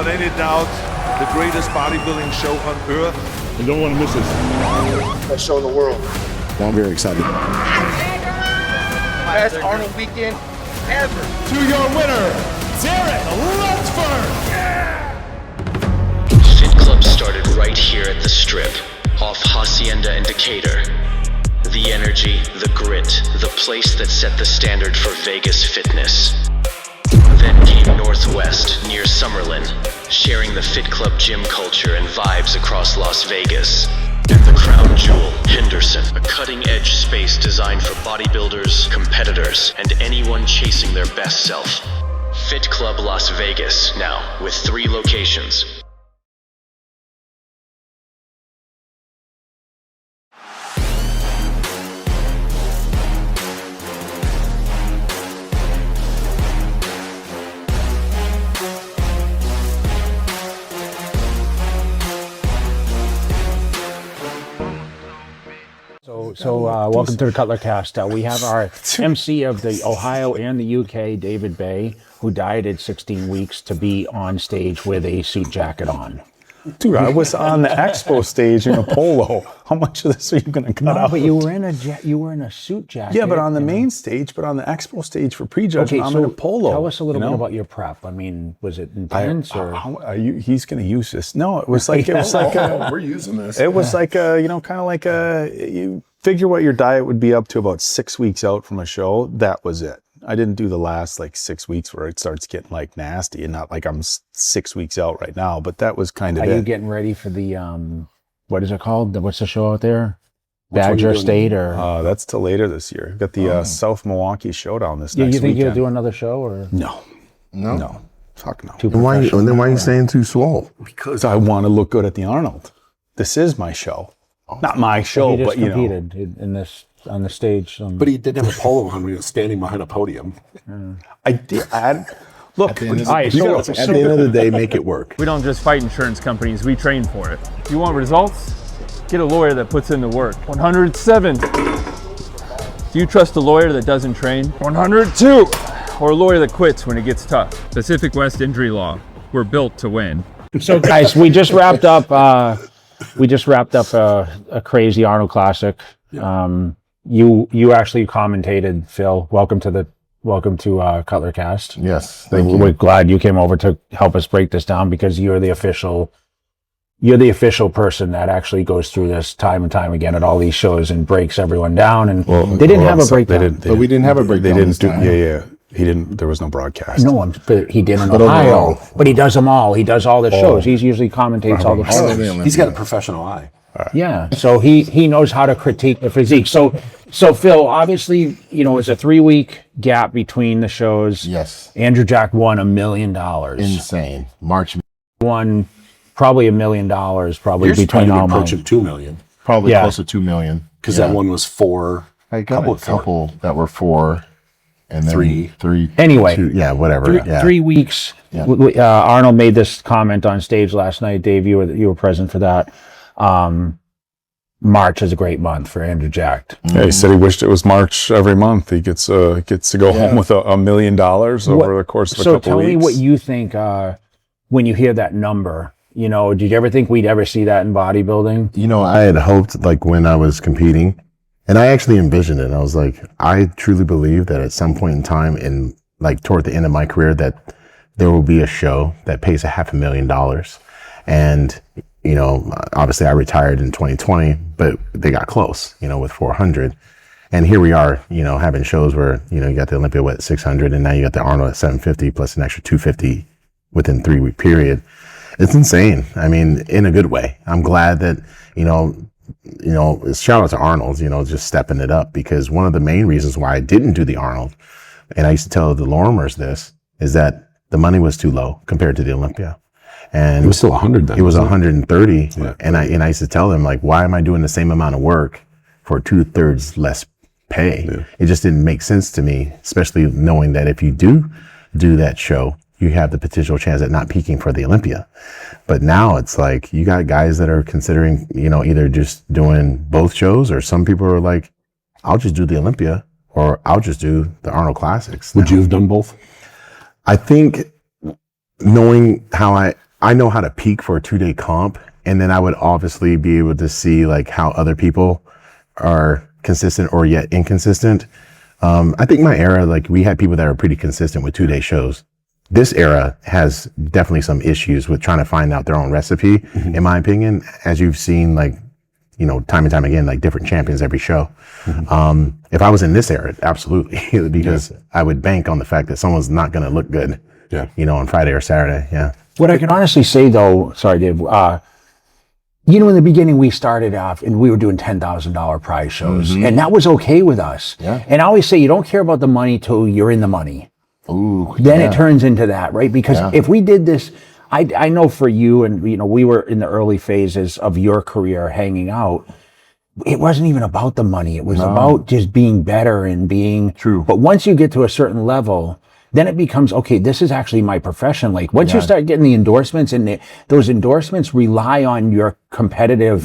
without any doubt, the greatest bodybuilding show on earth. You don't want to miss this. Best show in the world. Well, I'm very excited. Best Arnold weekend ever. To your winner, Derek Lunsford. Fit Club started right here at the Strip, off Hacienda and Decatur. The energy, the grit, the place that set the standard for Vegas fitness. Then came Northwest, near Summerlin, sharing the Fit Club gym culture and vibes across Las Vegas. And the crown jewel, Henderson, a cutting-edge space designed for bodybuilders, competitors, and anyone chasing their best self. Fit Club Las Vegas, now with 3 locations. So welcome to the Cutler Cast. We have our MC of the Ohio and the UK, David Baye, who dieted 16 weeks to be on stage with a suit jacket on. Dude, I was on the expo stage in a polo. How much of this are you going to cut out? But you were in a suit jacket. Yeah, but on the main stage, but on the expo stage for prejudging, I'm in a polo. Tell us a little bit about your prep. I mean, was it intense or? He's going to use this. No, it was like we're using this. It was like a, kind of like you figure what your diet would be up to about 6 weeks out from a show. That was it. I didn't do the last 6 weeks where it starts getting nasty, and not like I'm 6 weeks out right now, but that was kind of it. Are you getting ready for the, what is it called? What's the show out there? Badger State or? That's till later this year. We've got the South Milwaukee Showdown this next weekend. You think weekend. you'll do another show or? No. Fuck no. Then why are you staying too swole? Because I want to look good at the Arnold. This is my show. Not my show, but you competed in this on the stage. But he didn't have a polo on when he was standing behind a podium. I did. Look, at the end of the day, make it work. We don't just fight insurance companies, we train for it. If you want results, get a lawyer that puts in the work. 107. Do you trust a lawyer that doesn't train? 102. Or a lawyer that quits when it gets tough. Pacific West Injury Law. We're built to win. So guys, we just wrapped up a crazy Arnold Classic. You actually commentated, Phil. Welcome to Cutler Cast. Yes, thank you. We're glad you came over to help us break this down because you're the official person that actually goes through this time and time again at all these shows and breaks everyone down. And they didn't have a breakdown. But we didn't have a breakdown. They didn't do. Yeah. He didn't. There was no broadcast. No, but he did in Ohio. But he does them all. He does all the shows. He usually commentates all the shows. He's got a professional eye. Yeah, so he knows how to critique the physique. So Phil, obviously, it's a 3-week gap between the shows. Yes. Andrew Jack won $1 million. Insane. March won probably $1 million, probably Yours between all approaching $2 million. Probably close to $2 million. Because that one was 4. I got a couple that were 4. And then 3. Anyway. 2, whatever. 3 weeks. Yeah. Arnold made this comment on stage last night. Dave, you were present for that. March is a great month for Andrew Jack. Yeah, he said he wished it was March every month. He gets to go home with $1 million over the course of a couple weeks. So tell me what you think when you hear that number. Did you ever think we'd ever see that in bodybuilding? I had hoped when I was competing, and I actually envisioned it. I was like, I truly believe that at some point in time toward the end of my career that there will be a show that pays $500,000. And obviously I retired in 2020, but they got close, with 400. And here we are, having shows where, you got the Olympia at 600 and now you got the Arnold at 750 plus an extra 250 within 3-week period. It's insane. I mean, in a good way. I'm glad that, shout out to Arnold, just stepping it up, because one of the main reasons why I didn't do the Arnold, and I used to tell the Lormers this, is that the money was too low compared to the Olympia. And it was still 100 then. It was 130. Yeah. And I used to tell them, why am I doing the same amount of work for 2/3 less pay? Yeah. It just didn't make sense to me, especially knowing that if you do that show, you have the potential chance at not peaking for the Olympia. But now it's you got guys that are considering, either just doing both shows, or some people are like, I'll just do the Olympia or I'll just do the Arnold Classics. Would you have done both? I think knowing how I I know how to peak for a 2-day comp, and then I would obviously be able to see like how other people are consistent or yet inconsistent. I think my era, like we had people that were pretty consistent with 2-day shows. This era has definitely some issues with trying to find out their own recipe, in my opinion, as you've seen, like, you know, time and time again, like different champions every show. If I was in this era, absolutely, because I would bank on the fact that someone's not going to look good, you know, on Friday or Saturday. Yeah. What I can honestly say though, sorry, Dave, you know, in the beginning we started off and we were doing $10,000 prize shows, and that was okay with us. And I always say you don't care about the money till you're in the money. Then it turns into that, right? Because if we did this, I know for you, and you know, we were in the early phases of your career hanging out. It wasn't even about the money. It was about just being better and being true. But once you get to a certain level, then it becomes, okay, this is actually my profession. Like once you start getting the endorsements, and those endorsements rely on your competitive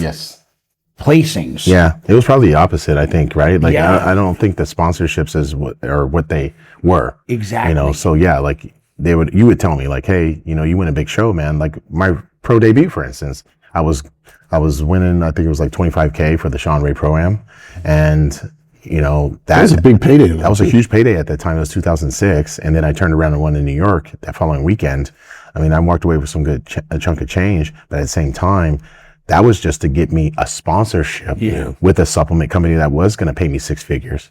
placings. Yeah, it was probably the opposite, I think, right? Like I don't think the sponsorships is what they were. Exactly. You know, so yeah, like you would tell me like, hey, you know, you win a big show, man. Like my pro debut, for instance, I was winning, I think it was like $25K for the Sean Ray Pro-Am. And, you know, that was a big payday. That was a huge payday at that time. It was 2006. And then I turned around and won in New York that following weekend. I mean, I walked away with some good a chunk of change, but at the same time, that was just to get me a sponsorship with a supplement company that was going to pay me 6 figures.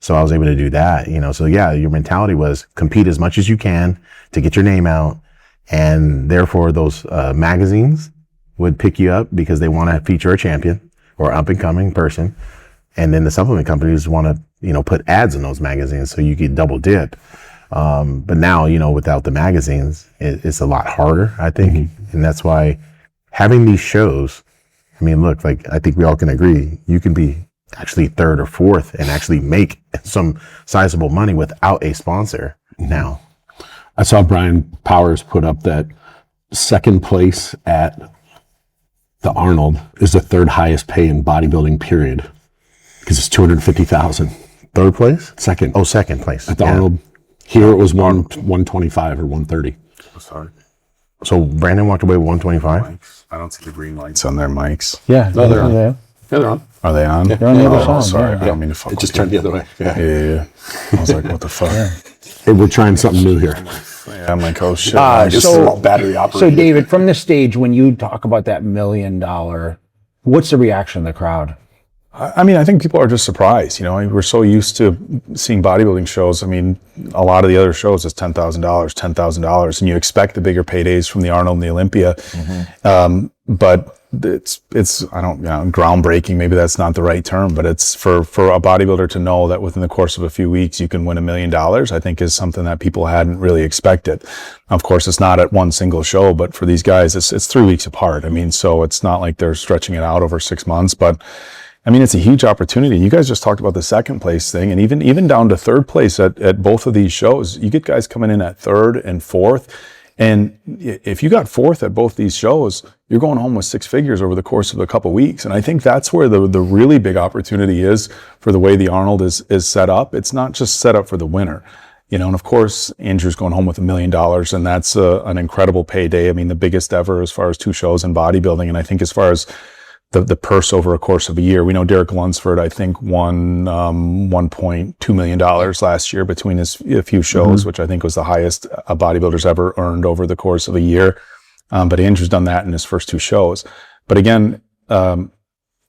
So I was able to do that, you know. So yeah, your mentality was compete as much as you can to get your name out. And therefore those magazines would pick you up because they want to feature a champion or up and coming person. And then the supplement companies want to, you know, put ads in those magazines so you could double dip. But now, you know, without the magazines, it's a lot harder, I think. And that's why having these shows, I mean, look, like I think we all can agree, you can be actually 3rd or 4th and actually make some sizable money without a sponsor now. I saw Brian Powers put up that 2nd place at the Arnold is the 3rd highest pay in bodybuilding, period, because it's $250,000. 3rd place? 2nd. Oh, 2nd place at the Arnold. Here it was 125 or 130. Sorry. So Brandon walked away with 125. I don't see the green lights on their mics. Yeah, no, they're on. Yeah, they're on. Are they on? They're on the other side. Sorry, Yeah. I don't mean to fuck. It just turned the other way. Yeah. I was like, what the fuck? Hey, we're trying something new here. Yeah, I'm like, oh shit. This is all battery operated. So David, from the stage, when you talk about that $1 million, what's the reaction of the crowd? I mean, I think people are just surprised. You know, we're so used to seeing bodybuilding shows. I mean, a lot of the other shows is $10,000, and you expect the bigger paydays from the Arnold and the Olympia. But it's I don't, you know, groundbreaking. Maybe that's not the right term, but it's for a bodybuilder to know that within the course of a few weeks you can win $1 million. I think is something that people hadn't really expected. Of course, it's not at one single show, but for these guys, it's 3 weeks apart. I mean, so it's not like they're stretching it out over 6 months, but. I mean, it's a huge opportunity. You guys just talked about the 2nd place thing, and even down to 3rd place at both of these shows. You get guys coming in at 3rd and 4th, and if you got 4th at both these shows, you're going home with 6 figures over the course of a couple weeks. And I think that's where the really big opportunity is for the way the Arnold is set up. It's not just set up for the winner. You know, and of course, Andrew's going home with $1 million, and that's an incredible payday. I mean, the biggest ever as far as 2 shows in bodybuilding, and I think as far as the purse over a course of a year. We know Derek Lunsford, I think, won $1.2 million last year between his few shows, which I think was the highest a bodybuilder's ever earned over the course of a year. But Andrew's done that in his first 2 shows. But again,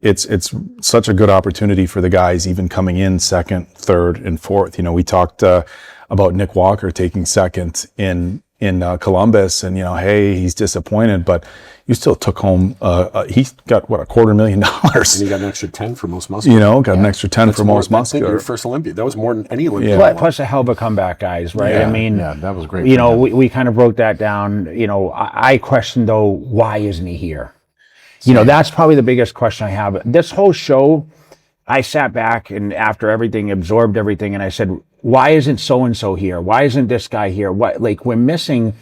it's such a good opportunity for the guys even coming in 2nd, 3rd, and 4th. You know, we talked about Nick Walker taking 2nd in Columbus, and you know, hey, he's disappointed, but you still took home. He got what, $250,000, and he got an extra 10 for most muscular. You know, got an extra 10 for most muscular. Your first Olympia, that was more than any Olympia. Plus a hell of a comeback, guys. Right? Yeah, I mean, that was great. You know, we kind of broke that down. You know, I question though, why isn't he here? You know, that's probably the biggest question I have. This whole show, I sat back and after everything, absorbed everything, and I said, why isn't so-and-so here? Why isn't this guy here? What, like, we're missing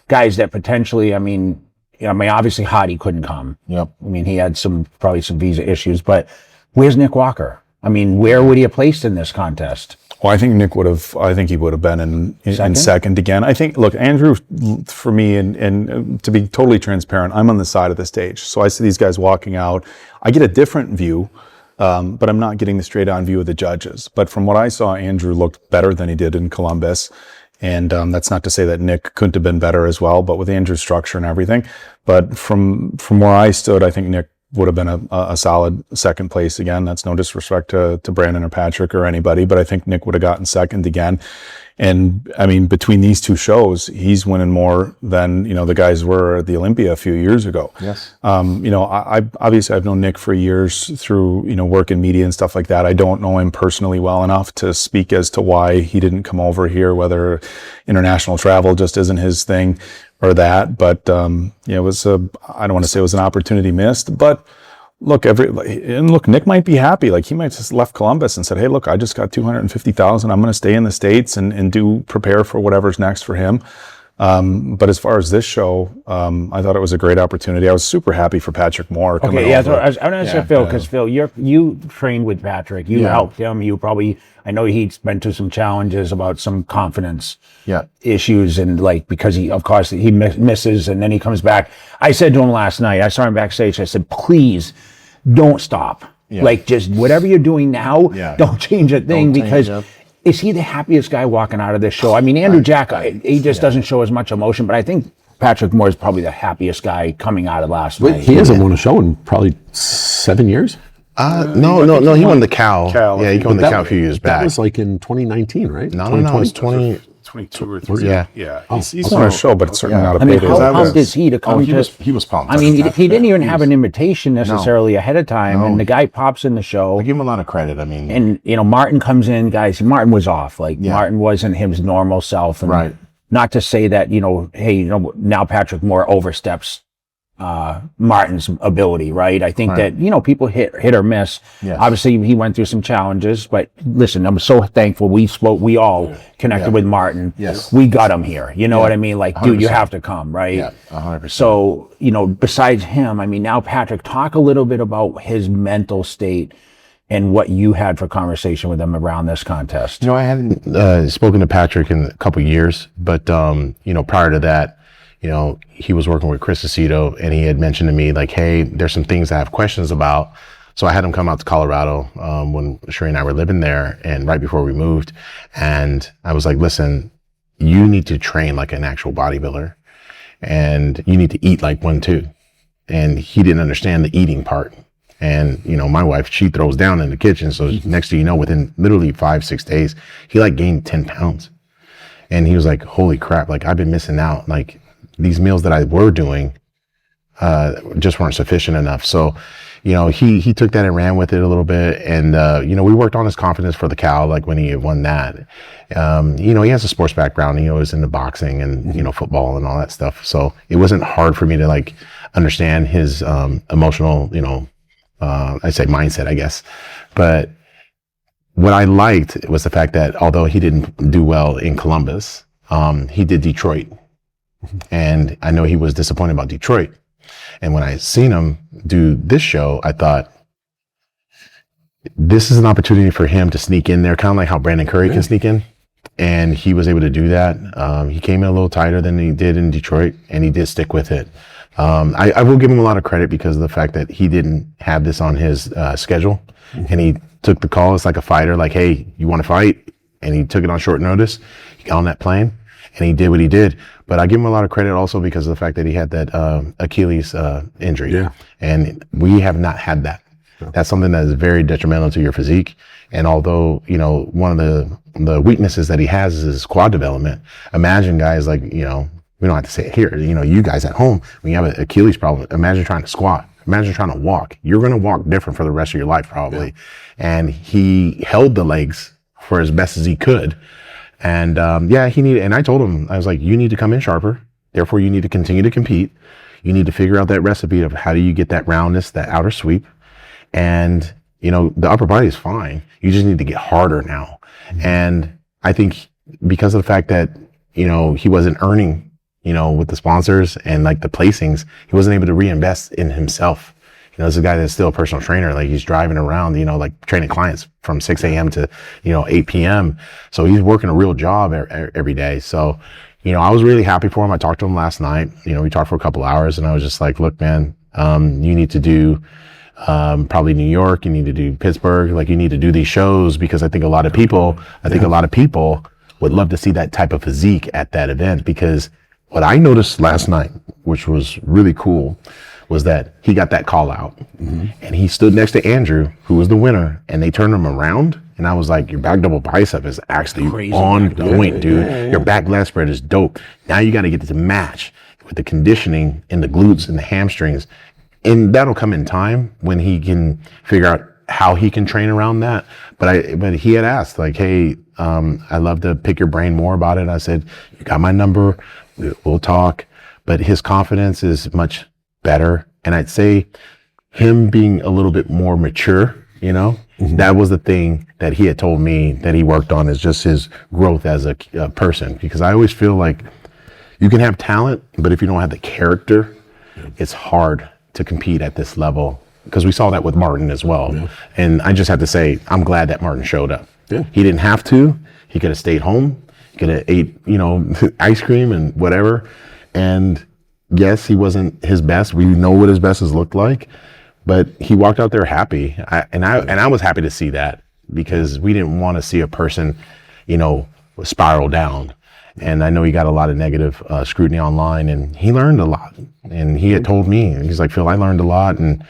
guys that potentially, I mean, obviously Hottie couldn't come. Yep. I mean, he had probably some visa issues, but where's Nick Walker? I mean, where would he have placed in this contest? Well, I think he would have been in second again. I think, look, Andrew, for me, and to be totally transparent, I'm on the side of the stage. So I see these guys walking out. I get a different view, but I'm not getting the straight on view of the judges. But from what I saw, Andrew looked better than he did in Columbus. And that's not to say that Nick couldn't have been better as well, but with Andrew's structure and everything. But from where I stood, I think Nick would have been a solid second place again. That's no disrespect to Brandon or Patrick or anybody, but I think Nick would have gotten second again. And I mean, between these two shows, he's winning more than, the guys were at the Olympia a few years ago. Yes. I obviously I've known Nick for years through, work in media and stuff like that. I don't know him personally well enough to speak as to why he didn't come over here, whether international travel just isn't his thing or that. But, it was I don't want to say it was an opportunity missed, but look, Nick might be happy. Like, he might just left Columbus and said, hey, look, I just got $250,000. I'm going to stay in the States and prepare for whatever's next for him. But as far as this show, I thought it was a great opportunity. I was super happy for Patrick Moore coming over. So I was going to ask Phil, because Phil, you trained with Patrick. You helped him. I know he's been through some challenges about some confidence issues, and because he misses and then he comes back. I said to him last night, I saw him backstage, I said, please don't stop. Just whatever you're doing now, don't change a thing, because is he the happiest guy walking out of this show? I mean, Andrew Jack, he just doesn't show as much emotion, but I think Patrick Moore is probably the happiest guy coming out of last night. He hasn't won a show in probably 7 years. No, he won the Cal. Yeah, he won the Cal a few years back. That was like in 2019, right? No, it was 22 or 3. Yeah. He's won a show, but it's certainly not a payday. How pumped is he to come to? He was pumped. I mean, he didn't even have an invitation necessarily ahead of time, and the guy pops in the show. I give him a lot of credit. I mean, and Martin comes in, guys. Martin was off. Martin wasn't his normal self. And right. Not to say that hey, now Patrick Moore oversteps Martin's ability, right? I think that people hit or miss. Yes. Obviously, he went through some challenges, but listen, I'm so thankful we all connected with Martin. Yes, we got him here. You know what I mean? Dude, you have to come, right? Yeah, 100%. So besides him, I mean, now Patrick, talk a little bit about his mental state and what you had for conversation with him around this contest. I hadn't spoken to Patrick in a couple of years, but prior to that, he was working with Chris Aceto, and he had mentioned to me hey, there's some things I have questions about. So I had him come out to Colorado when Sheree and I were living there, and right before we moved. And I was like, listen, you need to train like an actual bodybuilder, and you need to eat like one too. And he didn't understand the eating part. And, my wife, she throws down in the kitchen. So next thing you know, within literally 5-6 days, he gained 10 pounds. And he was like, holy crap, I've been missing out. These meals that I were doing just weren't sufficient enough. So, he took that and ran with it a little bit. And, we worked on his confidence for the Cal, when he had won that. He has a sports background. He was into boxing and, football and all that stuff. So it wasn't hard for me to understand his emotional, I'd say mindset, I guess. But what I liked was the fact that although he didn't do well in Columbus, he did Detroit. And I know he was disappointed about Detroit. And when I seen him do this show, I thought, this is an opportunity for him to sneak in there, kind of like how Brandon Curry can sneak in. And he was able to do that. He came in a little tighter than he did in Detroit, and he did stick with it. I will give him a lot of credit because of the fact that he didn't have this on his schedule, and he took the call. It's like a fighter, hey, you want to fight? And he took it on short notice. He got on that plane, and he did what he did. But I give him a lot of credit also because of the fact that he had that Achilles injury. Yeah. And we have not had that. Yeah. That's something that is very detrimental to your physique. And although, one of the weaknesses that he has is his quad development. Imagine guys we don't have to say it here, you guys at home, when you have an Achilles problem, imagine trying to squat. Imagine trying to walk. You're going to walk different for the rest of your life probably. Yeah. And he held the legs for as best as he could. And he needed, and I told him, I was like, you need to come in sharper. Therefore, you need to continue to compete. You need to figure out that recipe of how do you get that roundness, that outer sweep. And, the upper body is fine. You just need to get harder now. Mm-hmm. And I think because of the fact that, he wasn't earning, with the sponsors and the placings, he wasn't able to reinvest in himself. this is a guy that's still a personal trainer. Like he's driving around, like training clients from 6 a.m. to, 8 p.m. So he's working a real job every day. So, I was really happy for him. I talked to him last night. We talked for a couple hours, and I was just like, look, man, you need to do probably New York, you need to do Pittsburgh, like you need to do these shows, because I think a lot of people would love to see that type of physique at that event. Because what I noticed last night, which was really cool, was that he got that call out, and he stood next to Andrew, who was the winner, and they turned him around, and I was like, your back double bicep is actually crazy on point, dude. Yeah. Your back leg spread is dope. Now you got to get it to match with the conditioning in the glutes and the hamstrings, and that'll come in time when he can figure out how he can train around that. But he had asked, like, hey, I'd love to pick your brain more about it. I said, you got my number, we'll talk. But his confidence is much better. And I'd say him being a little bit more mature, that was the thing that he had told me that he worked on, is just his growth as a person. Because I always feel like you can have talent, but if you don't have the character, it's hard to compete at this level. Because we saw that with Martin as well. Yeah. And I just have to say, I'm glad that Martin showed up. Yeah. He didn't have to. He could have stayed home. He could have ate, ice cream and whatever. And yes, he wasn't his best. We know what his best has looked like. But he walked out there happy. I was happy to see that, because we didn't want to see a person, spiral down. And I know he got a lot of negative scrutiny online, and he learned a lot. And he had told me, he's like, Phil, I learned a lot. And,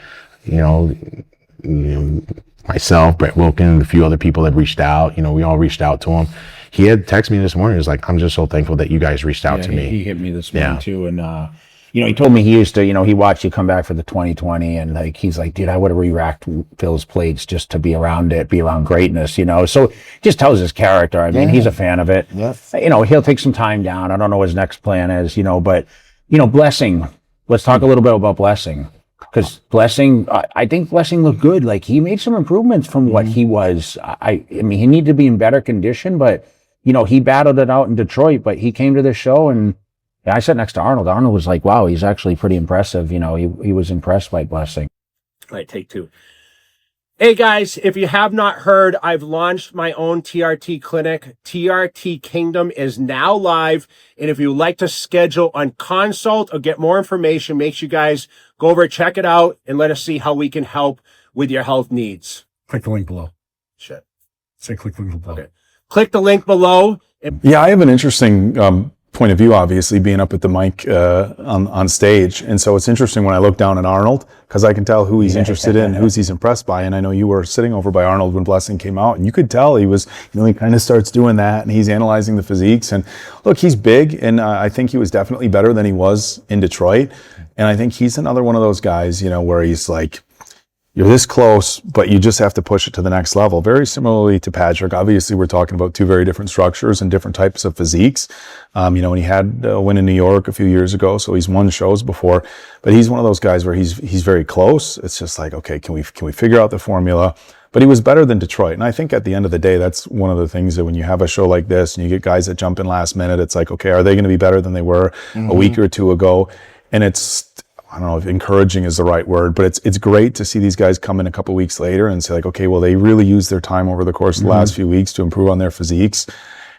myself, Brett Wilkin, a few other people had reached out. We all reached out to him. He had texted me this morning. He was like, I'm just so thankful that you guys reached out to me. He hit me this morning too. And, he told me he used to, he watched you come back for the 2020, and like, he's like, dude, I would have re-racked Phil's plates just to be around it, be around greatness, So just tells his character. I mean, he's a fan of it. Yes. He'll take some time down. I don't know what his next plan is, but, Blessing, let's talk a little bit about Blessing. Because Blessing, I think Blessing looked good. Like, he made some improvements from what he was. I mean, he needed to be in better condition, but, he battled it out in Detroit, but he came to the show, and I sat next to Arnold. Arnold was like, wow, he's actually pretty impressive. He was impressed by Blessing. All right, take two. Hey guys, if you have not heard, I've launched my own TRT clinic. TRT Kingdom is now live. And if you'd like to schedule on consult or get more information, make sure you guys go over, check it out, and let us see how we can help with your health needs. Click the link below. Shit. Say click the link below. Okay. Click the link below. Yeah, I have an interesting point of view, obviously, being up at the mic on stage. And so it's interesting when I look down at Arnold, because I can tell who he's interested in, who's he's impressed by. And I know you were sitting over by Arnold when Blessing came out, and you could tell he was, he kind of starts doing that, and he's analyzing the physiques. And look, he's big, and I think he was definitely better than he was in Detroit. And I think he's another one of those guys, where he's like, you're this close, but you just have to push it to the next level. Very similarly to Patrick. Obviously, we're talking about two very different structures and different types of physiques. And he had a win in New York a few years ago, so he's won shows before. But he's one of those guys where he's very close. It's just like, okay, can we figure out the formula? But he was better than Detroit. And I think at the end of the day, that's one of the things that when you have a show like this and you get guys that jump in last minute, it's like, okay, are they going to be better than they were a week or two ago? And it's, I don't know if encouraging is the right word, but it's great to see these guys come in a couple weeks later and say like, okay, well, they really used their time over the course of the last few weeks to improve on their physiques.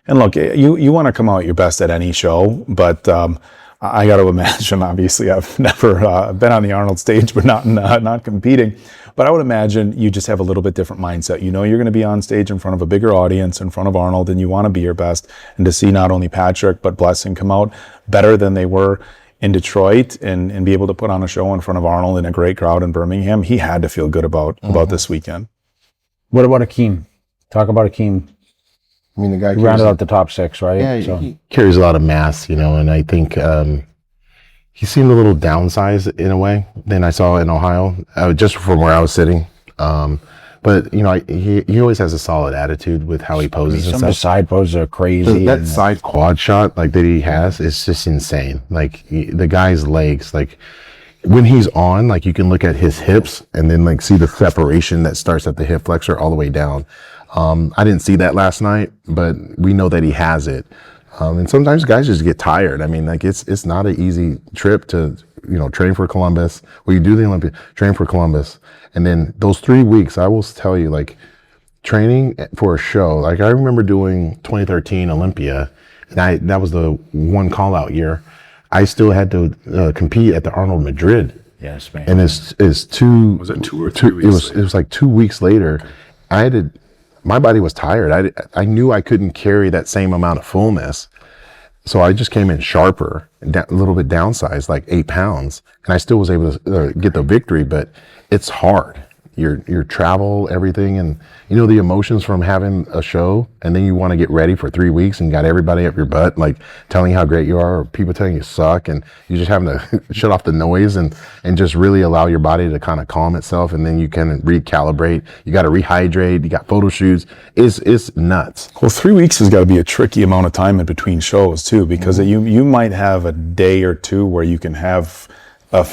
And look, you want to come out your best at any show, but I got to imagine, obviously, I've never been on the Arnold stage, but not competing. But I would imagine you just have a little bit different mindset. You're going to be on stage in front of a bigger audience, in front of Arnold, and you want to be your best. And to see not only Patrick, but Blessing come out better than they were in Detroit and be able to put on a show in front of Arnold in a great crowd in Birmingham, he had to feel good about this weekend. What about Akeem? Talk about Akeem. I mean, the guy rounded out the top six, right? Yeah, he carries a lot of mass, and I think he seemed a little downsized in a way than I saw in Ohio, just from where I was sitting. But he always has a solid attitude with how he poses. Some of the side poses are crazy. That side quad shot that he has is just insane. Like the guy's legs, like when he's on, like you can look at his hips and then see the separation that starts at the hip flexor all the way down. I didn't see that last night, but we know that he has it. And sometimes guys just get tired. I mean, like it's not an easy trip to, train for Columbus. Well, you do the Olympia, train for Columbus. And then those 3 weeks, I will tell you, like training for a show, like I remember doing 2013 Olympia, and that was the one call out year. I still had to compete at the Arnold Madrid. Yes, man. And it's two. Was it 2 or 3 weeks? It was like 2 weeks later. My body was tired. I knew I couldn't carry that same amount of fullness. So I just came in sharper, a little bit downsized, like 8 pounds. And I still was able to get the victory, but it's hard. Your travel, everything, and the emotions from having a show, and then you want to get ready for 3 weeks and got everybody up your butt, like telling you how great you are, or people telling you suck, and you just having to shut off the noise and just really allow your body to kind of calm itself, and then you can recalibrate. You got to rehydrate. You got photo shoots. It's nuts. Well, 3 weeks has got to be a tricky amount of time in between shows too, because you might have a day or two where you can have a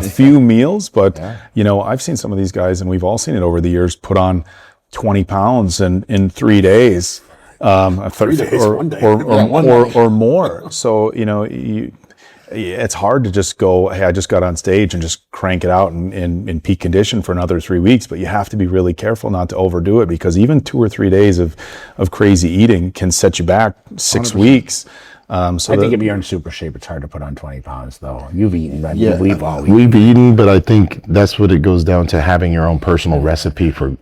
few meals, but I've seen some of these guys, and we've all seen it over the years, put on 20 pounds in 3 days, 3 days, or more. So it's hard to just go, hey, I just got on stage and just crank it out in peak condition for another 3 weeks. But you have to be really careful not to overdo it, because even 2 or 3 days of crazy eating can set you back 6 weeks. I think if you're in super shape, it's hard to put on 20 pounds, though. You've eaten, right? Yeah, we've eaten, but I think that's what it goes down to, having your own personal recipe for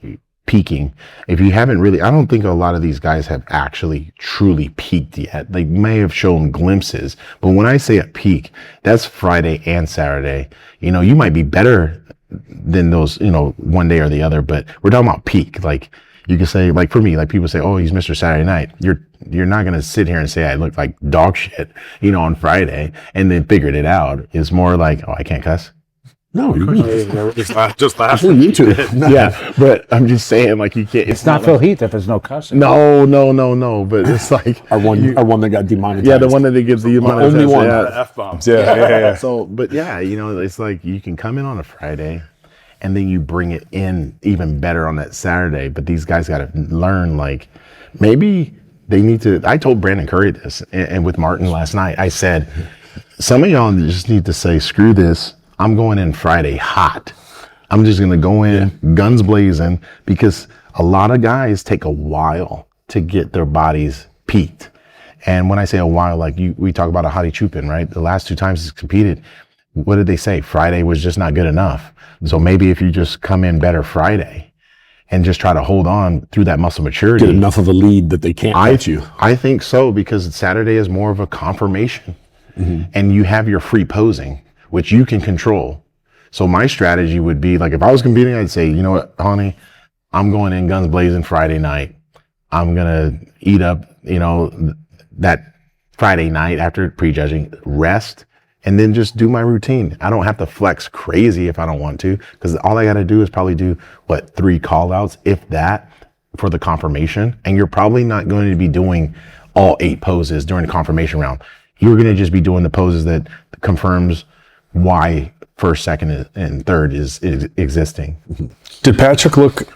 peaking. If you haven't really, I don't think a lot of these guys have actually truly peaked yet. They may have shown glimpses, but when I say a peak, that's Friday and Saturday. You might be better than those, one day or the other, but we're talking about peak. Like, you can say, like for me, like people say, oh, he's Mr. Saturday Night. You're not going to sit here and say I look like dog shit, on Friday, and then figured it out. It's more like, oh, I can't cuss. No, just laugh. You too. Yeah, but I'm just saying, like, you can't. It's not Phil Heath if there's no cussing. No. But it's like our one that got demonetized. Yeah, the one that they give the demonetized. Only one. F-bombs. Yeah. So, but yeah, it's like you can come in on a Friday, and then you bring it in even better on that Saturday. But these guys got to learn, like, maybe they need to. I told Brandon Curry this, and with Martin last night, I said, some of y'all just need to say, screw this. I'm going in Friday hot. I'm just going to go in guns blazing, because a lot of guys take a while to get their bodies peaked. And when I say a while, like we talk about a Hadi Chupin, right? The last 2 times he's competed, what did they say? Friday was just not good enough. So maybe if you just come in better Friday and just try to hold on through that muscle maturity. Get enough of a lead that they can't catch you. I think so, because Saturday is more of a confirmation. Mm-hmm. And you have your free posing, which you can control. So my strategy would be, like, if I was competing, I'd say, you know what, honey, I'm going in guns blazing Friday night. I'm going to eat up, that Friday night after prejudging, rest, and then just do my routine. I don't have to flex crazy if I don't want to, because all I got to do is probably do 3 call outs, if that, for the confirmation. And you're probably not going to be doing all 8 poses during the confirmation round. You're going to just be doing the poses that confirms why first, second, and third is existing. Did Patrick look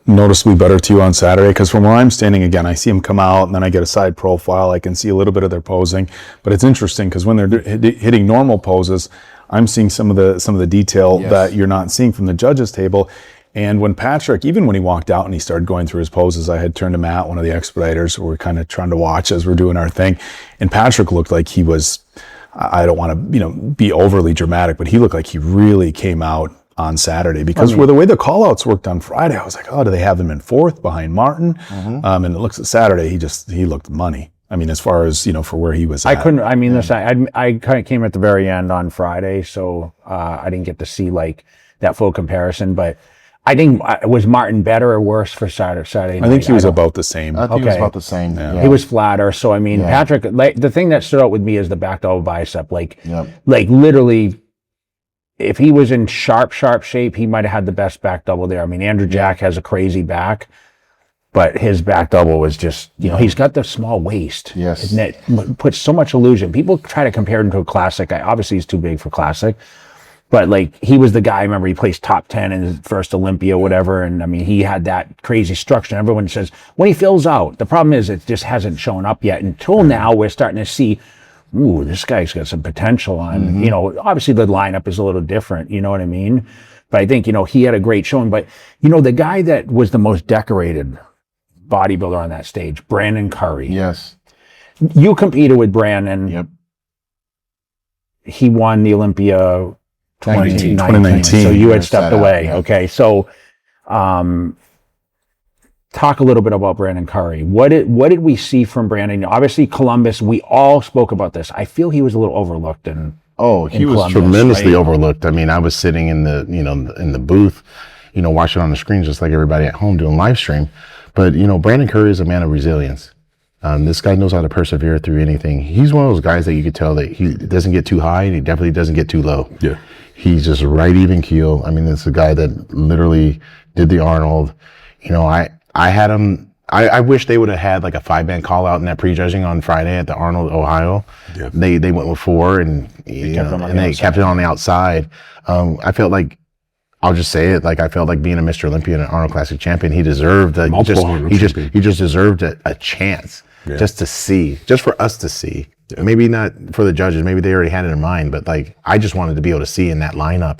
noticeably better to you on Saturday? Because from where I'm standing, again, I see him come out, and then I get a side profile. I can see a little bit of their posing, but it's interesting because when they're hitting normal poses, I'm seeing some of the detail that you're not seeing from the judges table. And when Patrick, even when he walked out and he started going through his poses, I had turned to Matt, one of the expeditors, who were kind of trying to watch as we're doing our thing, and Patrick looked like he was, I don't want to, be overly dramatic, but he looked like he really came out on Saturday, because with the way the call-outs worked on Friday, I was like, oh, do they have him in 4th behind Martin? Mm-hmm. And it looks at Saturday, he looked money. I mean, as far as, for where he was at. I kind of came at the very end on Friday, so I didn't get to see that full comparison, but I think, was Martin better or worse for Saturday night? I think he was about the same. I think he was about the same. Yeah. He was flatter. So, Patrick, the thing that stood out with me is the back double bicep. Literally, if he was in sharp shape, he might have had the best back double there. Andrew Jack has a crazy back, but his back double was just, he's got the small waist. Yes. And it puts so much illusion. People try to compare him to a Classic. Obviously, he's too big for Classic. But like, he was the guy, I remember he placed top 10 in his first Olympia, whatever. And I mean, he had that crazy structure. And everyone says, when he fills out, the problem is it just hasn't shown up yet. Until now, we're starting to see, ooh, this guy's got some potential on, you know, obviously the lineup is a little different, you know what I mean? But I think, you know, he had a great showing. But, you know, the guy that was the most decorated bodybuilder on that stage, Brandon Curry. Yes. You competed with Brandon. Yep. He won the Olympia 2019. So you had stepped Set away. out, yeah. Okay. So, talk a little bit about Brandon Curry. What did we see from Brandon? Obviously, Columbus, we all spoke about this. I feel he was a little overlooked he was Columbus, tremendously right? overlooked. I mean, I was sitting in the, you know, in the booth, you know, watching on the screen, just like everybody at home doing live stream. But, you know, Brandon Curry is a man of resilience. This guy knows how to persevere through anything. He's one of those guys that you could tell that he doesn't get too high and he definitely doesn't get too low. Yeah. He's just right even keel. I mean, it's a guy that literally did the Arnold. You know, I had him. I wish they would have had like a 5-man call out in that prejudging on Friday at the Arnold, Ohio. Yeah. They went with 4 and they kept it on the outside. I felt like, I'll just say it, like I felt like being a Mr. Olympia and an Arnold Classic champion, he deserved he just deserved a chance just to see, just for us to see. Yeah. Maybe not for the judges, maybe they already had it in mind, but like I just wanted to be able to see in that lineup.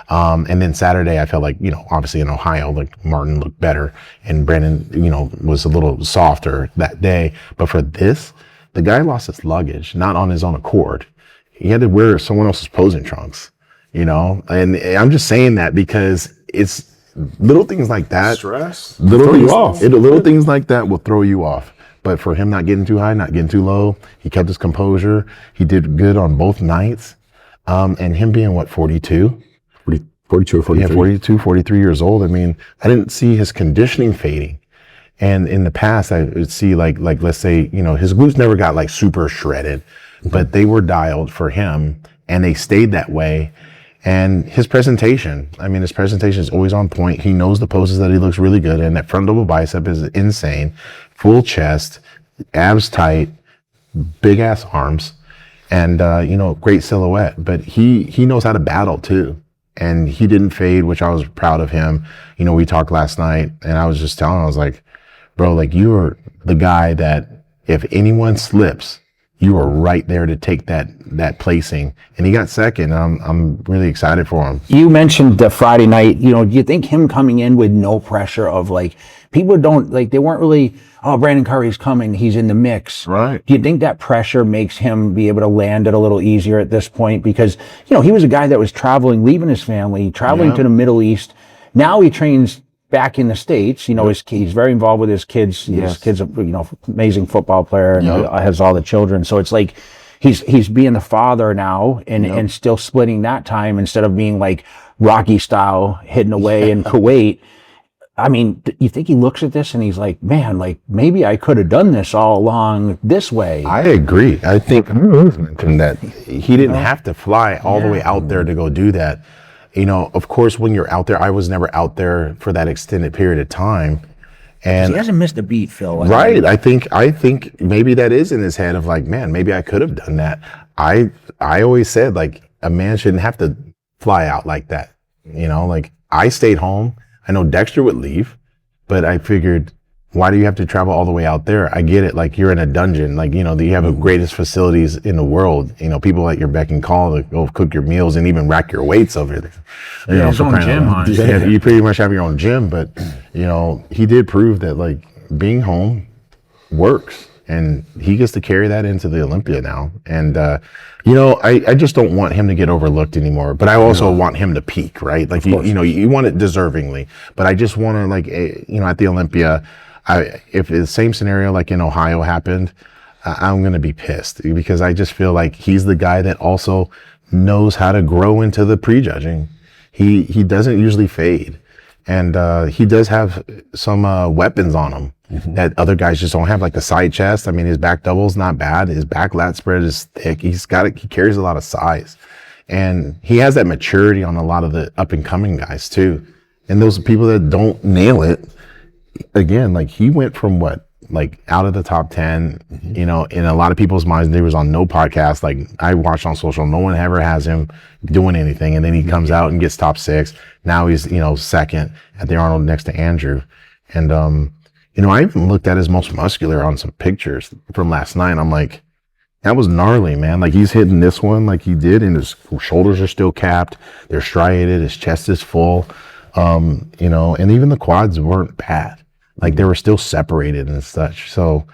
And then Saturday, I felt like, you know, obviously in Ohio, like Martin looked better and Brandon, you know, was a little softer that day. But for this, the guy lost his luggage, not on his own accord. He had to wear someone else's posing trunks, you know? And I'm just saying that because it's little things like that. Stress. Little things like that will throw you off. But for him not getting too high, not getting too low, he kept his composure. He did good on both nights. And him being, what, 42? 42 or 43. Yeah, 42, 43 years old. I mean, I didn't see his conditioning fading. And in the past, I would see like let's say, you know, his glutes never got like super shredded, but they were dialed for him and they stayed that way. And his presentation is always on point. He knows the poses that he looks really good in. That front double bicep is insane. Full chest, abs tight, big ass arms, and, you know, great silhouette. But he knows how to battle too. And he didn't fade, which I was proud of him. You know, we talked last night and I was just telling him, I was like, bro, like you are the guy that if anyone slips, you are right there to take that placing. And he got second. I'm really excited for him. You mentioned the Friday night, you know, do you think him coming in with no pressure of like, people don't, like, they weren't really, oh, Brandon Curry's coming, he's in the mix. Right. Do you think that pressure makes him be able to land it a little easier at this point? Because, you know, he was a guy that was traveling, leaving his family, traveling to the Middle East. Now he trains back in the States, you know, he's very involved with his kids. His kid's a, you know, amazing football player and has all the children. So it's like he's being the father now and still splitting that time instead of being like Rocky style hidden away in Kuwait. I mean, you think he looks at this and he's like, man, like maybe I could have done this all along this way. I agree. I think that he didn't have to fly all the way out there to go do that. You know, of course, when you're out there, I was never out there for that extended period of time. And he hasn't missed a beat, Phil. Right. I think maybe that is in his head of like, man, maybe I could have done that. I always said like a man shouldn't have to fly out like that. You know, like I stayed home. I know Dexter would leave, but I figured, why do you have to travel all the way out there? I get it. Like you're in a dungeon, like, you know, you have the greatest facilities in the world. You know, people at your beck and call to go cook your meals and even rack your weights over there. You know, his own gym, huh? Yeah, you pretty much have your own gym, but you know, he did prove that like being home works and he gets to carry that into the Olympia now. And, you know, I just don't want him to get overlooked anymore, but I also want him to peak, right? Like, you know, you want it deservingly, but I just want to like, you know, at the Olympia, if the same scenario like in Ohio happened, I'm going to be pissed because I just feel like he's the guy that also knows how to grow into the prejudging. He doesn't usually fade. And he does have some weapons on him that other guys just don't have, like the side chest. I mean, his back double's not bad. His back lat spread is thick. He carries a lot of size. And he has that maturity on a lot of the up and coming guys too. And those people that don't nail it, again, like he went from what, like out of the top 10, you know, in a lot of people's minds, he was on no podcast. Like I watched on social, no one ever has him doing anything. And then he comes out and gets top 6. Now he's, you know, second at the Arnold next to Andrew. And, you know, I even looked at his most muscular on some pictures from last night. I'm like, that was gnarly, man. Like he's hitting this one like he did, and his shoulders are still capped. They're striated. His chest is full. You know, and even the quads weren't bad. Like they were still separated and such. So,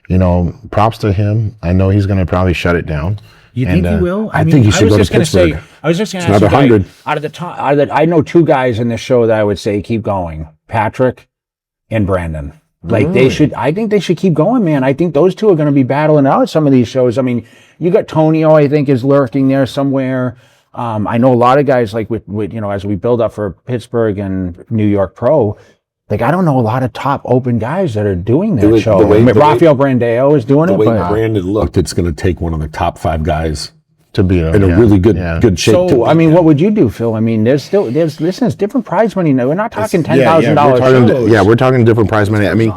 you know, props to him. I know he's going to probably shut it down. You think he will? I think he should go to Pittsburgh. I was just going to ask you, another 100. out of the top, I know 2 guys in this show that I would say keep going: Patrick and Brandon. Like they should. I think they should keep going, man. I think those 2 are going to be battling out some of these shows. I mean, you got Tonio, I think, is lurking there somewhere. I know a lot of guys like with you know, as we build up for Pittsburgh and New York Pro. Like, I don't know a lot of top open guys that are doing that show. Rafael Brandeo is doing it. The way Brandon looked, it's going to take one of the top 5 guys to be in a really good shape. So, I mean, what would you do, Phil? I mean, listen, it's different prize money. We're not talking $10,000 shows. Yeah, we're talking different prize money. I mean,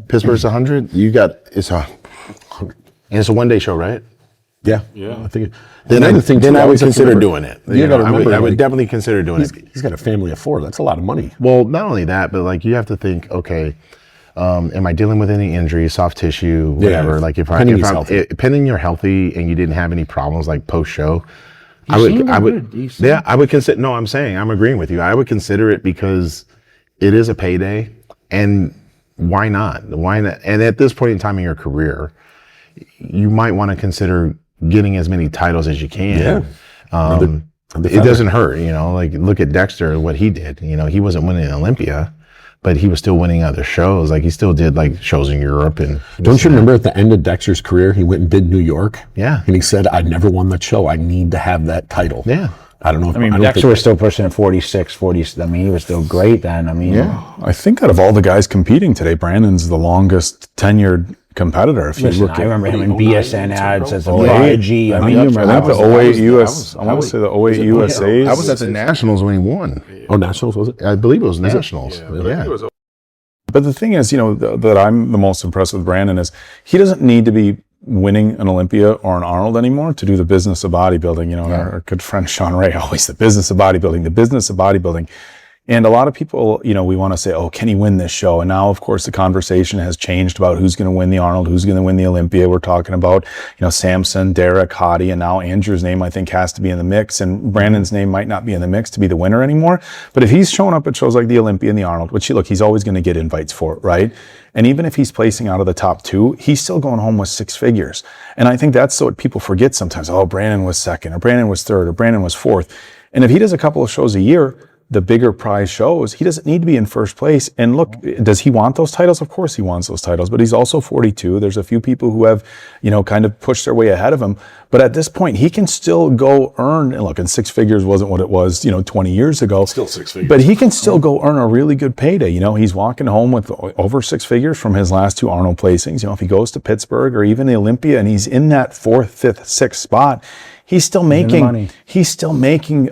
Pittsburgh's 100. You got, it's a 100. And it's a one-day show, right? Yeah. I think. Then I would consider doing it. I would definitely consider doing it. He's got a family of 4. That's a lot of money. Well, not only that, but like you have to think, okay, am I dealing with any injuries, soft tissue, whatever? Yeah, like pending you're healthy and you didn't have any problems like post show, I would consider. No, I'm saying I'm agreeing with you. I would consider it because it is a payday, and why not? Why not? And at this point in time in your career, you might want to consider getting as many titles as you can. It doesn't hurt, you know, like look at Dexter, what he did, you know, he wasn't winning Olympia, but he was still winning other shows. Like he still did like shows in Europe. And don't you remember at the end of Dexter's career, he went and did New York? Yeah. And he said, I never won that show. I need to have that title. Yeah. I don't know if Dexter was still pushing at 46, 40. I mean, he was still great then. I mean, I think out of all the guys competing today, Brandon's the longest tenured competitor. If you look I remember him in BSN ads as a prodigy. I mean, you remember the 08 US. I want to say the 08 USA's. I was at the Nationals when he won. Oh, Nationals was it? I believe it was Nationals. Yeah. But the thing is, you know, that I'm the most impressed with Brandon is he doesn't need to be winning an Olympia or an Arnold anymore to do the business of bodybuilding. You know, our good friend Sean Ray, always the business of bodybuilding. And a lot of people, you know, we want to say, oh, can he win this show? And now, of course, the conversation has changed about who's going to win the Arnold, who's going to win the Olympia. We're talking about, you know, Samson, Derek, Hottie, and now Andrew's name, I think, has to be in the mix. And Brandon's name might not be in the mix to be the winner anymore. But if he's showing up at shows like the Olympia and the Arnold, which, look, he's always going to get invites for it, right? And even if he's placing out of the top 2, he's still going home with 6 figures. And I think that's what people forget sometimes. Oh, Brandon was second, or Brandon was third, or Brandon was fourth. And if he does a couple of shows a year, the bigger prize shows, he doesn't need to be in first place. And look, does he want those titles? Of course he wants those titles, but he's also 42. There's a few people who have, you know, kind of pushed their way ahead of him. But at this point, he can still go earn, and look, and 6 figures wasn't what it was, you know, 20 years ago. Still 6 figures. But he can still go earn a really good payday. You know, he's walking home with over 6 figures from his last 2 Arnold placings. You know, if he goes to Pittsburgh or even the Olympia and he's in that 4th, 5th, 6th spot, he's still making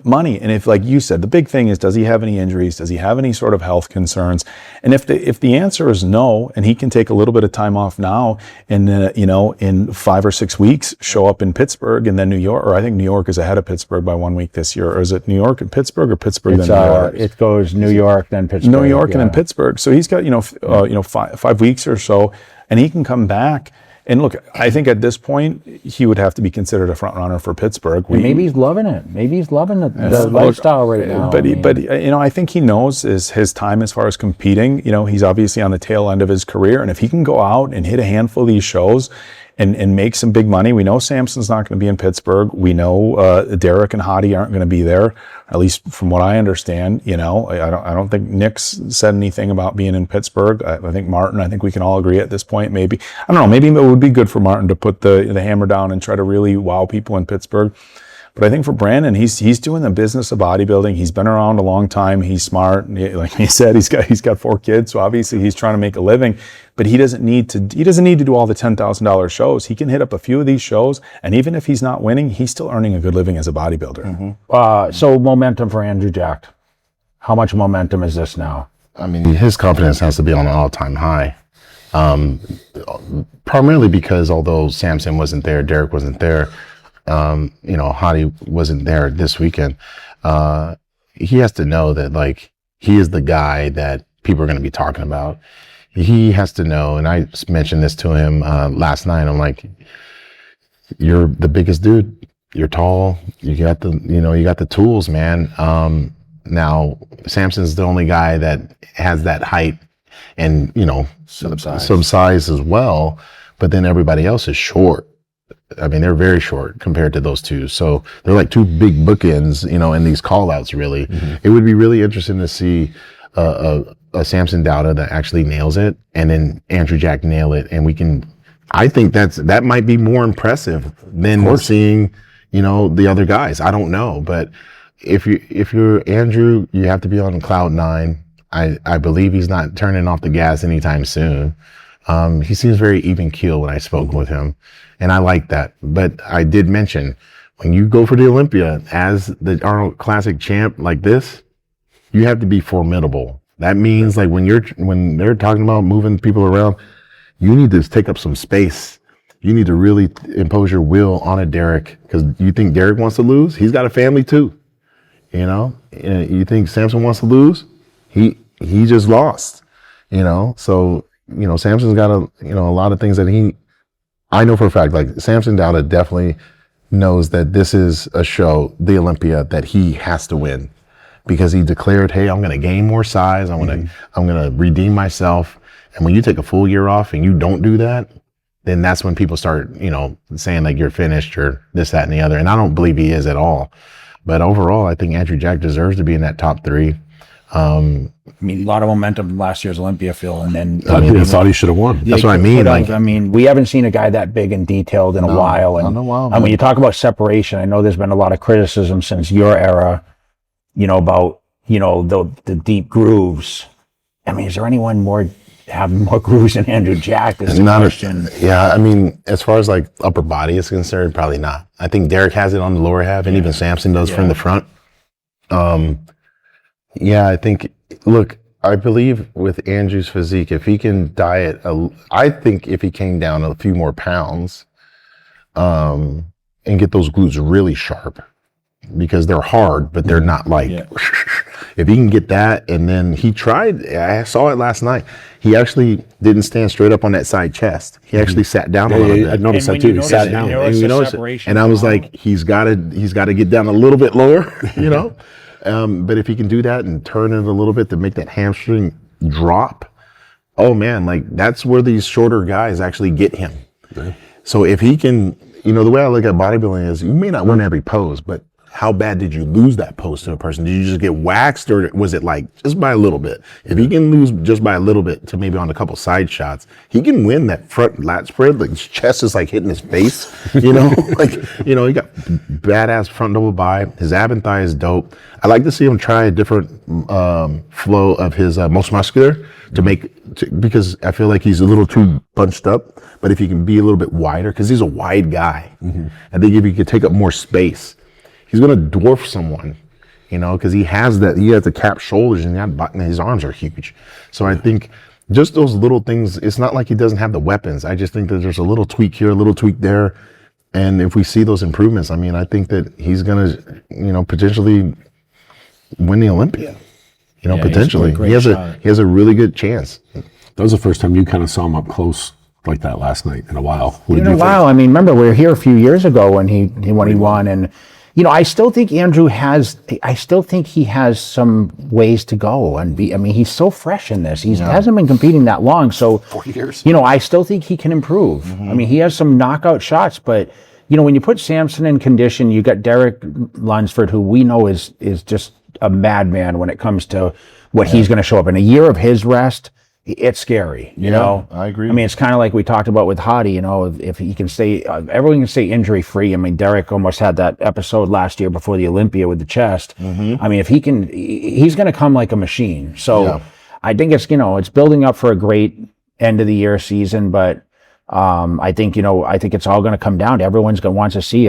money. And if, like you said, the big thing is, does he have any injuries? Does he have any sort of health concerns? And if the answer is no, and he can take a little bit of time off now, and you know, in 5 or 6 weeks, show up in Pittsburgh and then New York, or I think New York is ahead of Pittsburgh by 1 week this year, or is it New York and Pittsburgh, or Pittsburgh then New York? It goes New York then Pittsburgh. New York and then Pittsburgh. So he's got 5 weeks or so, and he can come back. And look, I think at this point, he would have to be considered a front runner for Pittsburgh. Maybe he's loving it. Maybe he's loving the lifestyle right now. But you know, I think he knows is his time as far as competing. You know, he's obviously on the tail end of his career, and if he can go out and hit a handful of these shows and make some big money. We know Samson's not going to be in Pittsburgh. We know Derek and Hottie aren't going to be there, at least from what I understand. You know, I don't think Nick's said anything about being in Pittsburgh. I think Martin, I think we can all agree at this point, maybe. I don't know, maybe it would be good for Martin to put the hammer down and try to really wow people in Pittsburgh. But I think for Brandon, he's doing the business of bodybuilding. He's been around a long time. He's smart. Like he said, he's got 4 kids, so obviously he's trying to make a living. But he doesn't need to do all the $10,000 shows. He can hit up a few of these shows, and even if he's not winning, he's still earning a good living as a bodybuilder. Mm-hmm. So momentum for Andrew Jack. How much momentum is this now? I mean, his confidence has to be on an all-time high. Primarily because although Samson wasn't there, Derek wasn't there, Hadi wasn't there this weekend. He has to know that like he is the guy that people are going to be talking about. He has to know, and I mentioned this to him last night. I'm like, you're the biggest dude. You're tall. You got the tools, man. Now Samson's the only guy that has that height and some size as well. But then everybody else is short. I mean, they're very short compared to those two. So they're like two big bookends, in these call outs, really. Mm-hmm. It would be really interesting to see a Samson Dauda that actually nails it, and then Andrew Jack nail it. And I think that might be more impressive than seeing, the other guys. I don't know. But if you're Andrew, you have to be on cloud 9. I believe he's not turning off the gas anytime soon. He seems very even keel when I spoke with him, and I like that. But I did mention, when you go for the Olympia as the Arnold Classic champ like this, you have to be formidable. That means like when they're talking about moving people around, you need to take up some space. You need to really impose your will on a Derek, because you think Derek wants to lose? He's got a family too. You think Samson wants to lose? He just lost. So Samson's got a lot of things that I know for a fact, like Samson Dauda definitely knows that this is a show, the Olympia, that he has to win, because he declared, hey, I'm going to gain more size. I'm going to redeem myself. And when you take a full year off and you don't do that, then that's when people start, saying like you're finished or this, that, and the other. And I don't believe he is at all. But overall, I think Andrew Jack deserves to be in that top 3. A lot of momentum in last year's Olympia, Phil, and then I thought he should have won. That's what I mean. We haven't seen a guy that big and detailed in a while. And when you talk about separation, I know there's been a lot of criticism since your era, about the deep grooves. I mean, is there anyone having more grooves than Andrew Jack? Is the question. As far as like upper body is concerned, probably not. I think Derek has it on the lower half, and even Samson does from the front. I think, look, I believe with Andrew's physique, if he can diet, I think if he came down a few more pounds, and get those glutes really sharp, because they're hard, but they're not like, if he can get that, and then he tried, I saw it last night, he actually didn't stand straight up on that side chest. He actually sat down a little bit. I noticed that too. He sat down. And I was like, he's got to get down a little bit lower, but if he can do that and turn it a little bit to make that hamstring drop, oh man, like that's where these shorter guys actually get him. Okay. So if he can, the way I look at bodybuilding is, you may not win every pose, but how bad did you lose that pose to a person? Did you just get waxed, or was it like just by a little bit? If he can lose just by a little bit to maybe on a couple side shots, he can win that front lat spread. Like his chest is like hitting his face, he got badass front double Baye. His ab and thigh is dope. I like to see him try a different flow of his most muscular because I feel like he's a little too bunched up. But if he can be a little bit wider, because he's a wide guy, I think if he could take up more space, he's going to dwarf someone, because he has the cap shoulders, and his arms are huge. So I think just those little things, it's not like he doesn't have the weapons. I just think that there's a little tweak here, a little tweak there. And if we see those improvements, I think that he's going to, potentially win the Olympia, potentially. He has a really good chance. That was the first time you kind of saw him up close like that last night in a while. Remember we were here a few years ago when he won, and I still think he has some ways to go and he's so fresh in this. He hasn't been competing that long. So 4 years. I still think he can improve. He has some knockout shots, but when you put Samson in condition, you got Derek Lunsford, who we know is just a madman when it comes to what he's going to show up in a year of his rest. It's scary, I agree. It's kind of like we talked about with Hadi, if he can stay, everyone can stay injury free. Derek almost had that episode last year before the Olympia with the chest. If he can, he's going to come like a machine. So I think it's building up for a great end of the year season, but I think it's all going to come down to everyone's going to want to see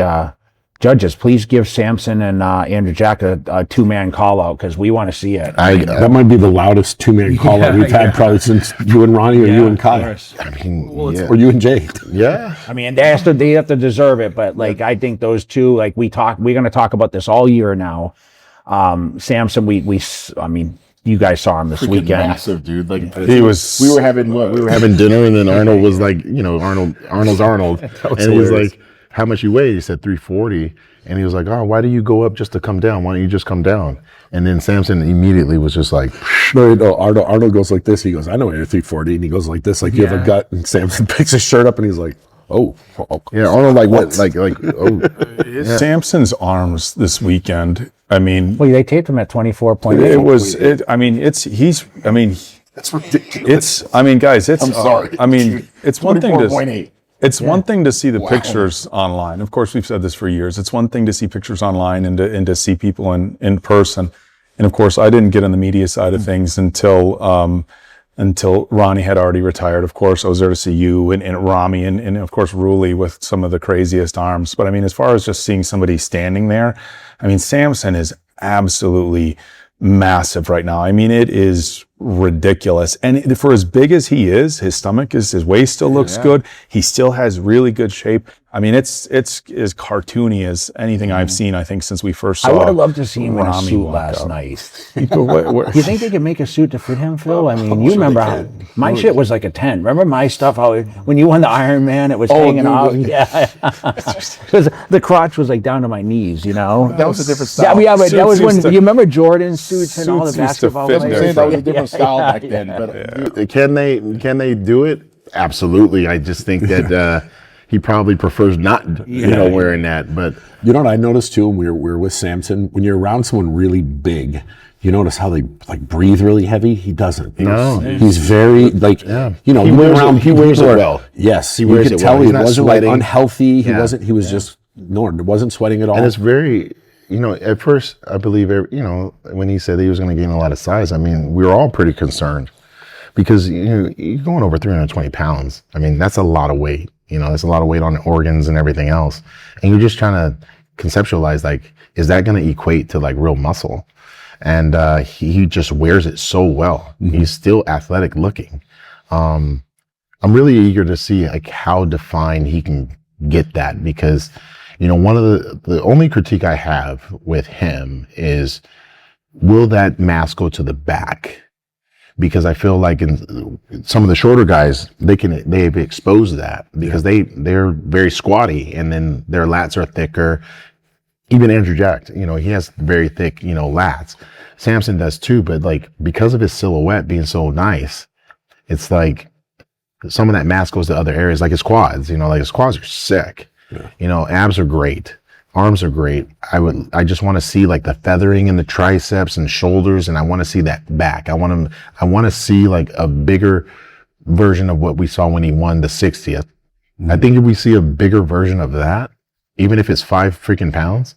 judges, please give Samson and Andrew Jack a 2-man call out because we want to see it. That might be the loudest 2-man call out we've had probably since you and Ronnie or you and Kai. I mean, Or you and Jay. Yeah. I mean, they have to deserve it, but like I think those two, like we're going to talk about this all year now. Samson, I mean, you guys saw him this weekend. Massive, dude. Like He was. we were having dinner, and then Arnold was like, you know, Arnold's Arnold, and he was like, how much you weigh? He said 340, and he was like, oh, why do you go up just to come down? Why don't you just come down? And then Samson immediately was just like, No, Arnold goes like this. He goes, I know you're 340, and he goes like this, like you have a gut. And Samson picks his shirt up, and he's like, oh. yeah, Arnold like what? Like oh. Samson's arms this weekend. I mean, Well, they taped him at 24.8. it was. I mean, he's. I mean, That's ridiculous. it's. I mean, guys, it's. I'm sorry. I mean, it's one thing to. 24.8. It's one thing to see the pictures online. Of course, we've said this for years. It's one thing to see pictures online and to see people in person. And of course, I didn't get on the media side of things until Ronnie had already retired. Of course, I was there to see you and Rami and of course Ruli with some of the craziest arms. But I mean, as far as just seeing somebody standing there, I mean, Samson is absolutely massive right now. I mean, it is ridiculous. And for as big as he is, his waist still looks good. He still has really good shape. I mean, it's as cartoony as anything I've seen, I think, since we first saw. I would have loved to see him in a Rami suit walk last out. night. What- You think they could make a suit to fit him, Phil? I mean, you remember how my shit was like a 10. Remember my stuff? How when you won the Iron Man, it was hanging off. Yeah, because the crotch was like down to my knees. You know, That was a different style. Yeah, but that was Suits when used to- you remember Jordan suits and all the suits used to basketball fit players. different. That was a different style back then. But Can they do it? Absolutely. I just think that he probably prefers not, wearing that. But you know what I noticed too? When we were with Samson, when you're around someone really big, you notice how they like breathe really heavy. He doesn't. No. He's very like He wears it well. Yes, He you wears could it tell well. he He's not wasn't like sweating. unhealthy. He Yeah. wasn't. He was just wasn't sweating at all. And it's very, at first, I believe, when he said he was going to gain a lot of size, I mean, we were all pretty concerned because, you're going over 320 pounds. I mean, that's a lot of weight. That's a lot of weight on the organs and everything else. And you're just trying to conceptualize, like, is that going to equate to like real muscle? And he just wears it so well. Mm-hmm. He's still athletic looking. I'm really eager to see like how defined he can get that because, one of the only critique I have with him is, will that mass go to the back? Because I feel like in some of the shorter guys, they've exposed that because they're very squatty and then their lats are thicker. Even Andrew Jack, he has very thick, lats. Samson does too, but like because of his silhouette being so nice, it's like some of that mass goes to other areas, like his quads. Like his quads are sick. Yeah. Abs are great. Arms are great. I just want to see like the feathering in the triceps and shoulders, and I want to see that back. I want to see like a bigger version of what we saw when he won the 60th. Mm-hmm. I think if we see a bigger version of that, even if it's 5 freaking pounds,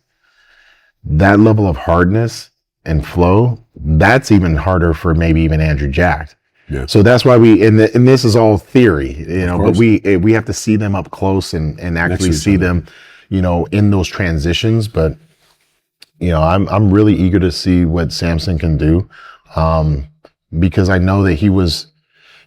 that level of hardness and flow, that's even harder for maybe even Andrew Jack. Yeah. So that's why and this is all theory, but we have to see them up close and actually see them, in those transitions. But, I'm really eager to see what Samson can do. Because I know that he was,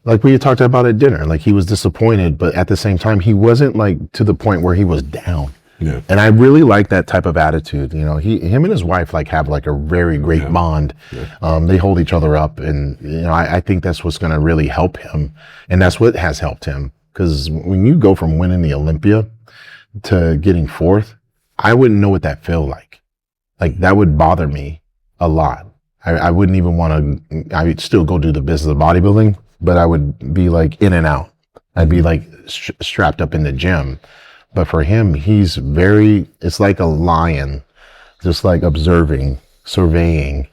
like we had talked about at dinner, like he was disappointed, but at the same time, he wasn't like to the point where he was down. Yeah. And I really like that type of attitude. Him and his wife like have like a very great bond. Yeah. They hold each other up, and I think that's what's going to really help him, and that's what has helped him. Because when you go from winning the Olympia to getting 4th, I wouldn't know what that felt like. Like that would bother me a lot. I wouldn't even want to. I would still go do the business of bodybuilding, but I would be like in and out. I'd be like strapped up in the gym. But for him, it's like a lion, just like observing, surveying,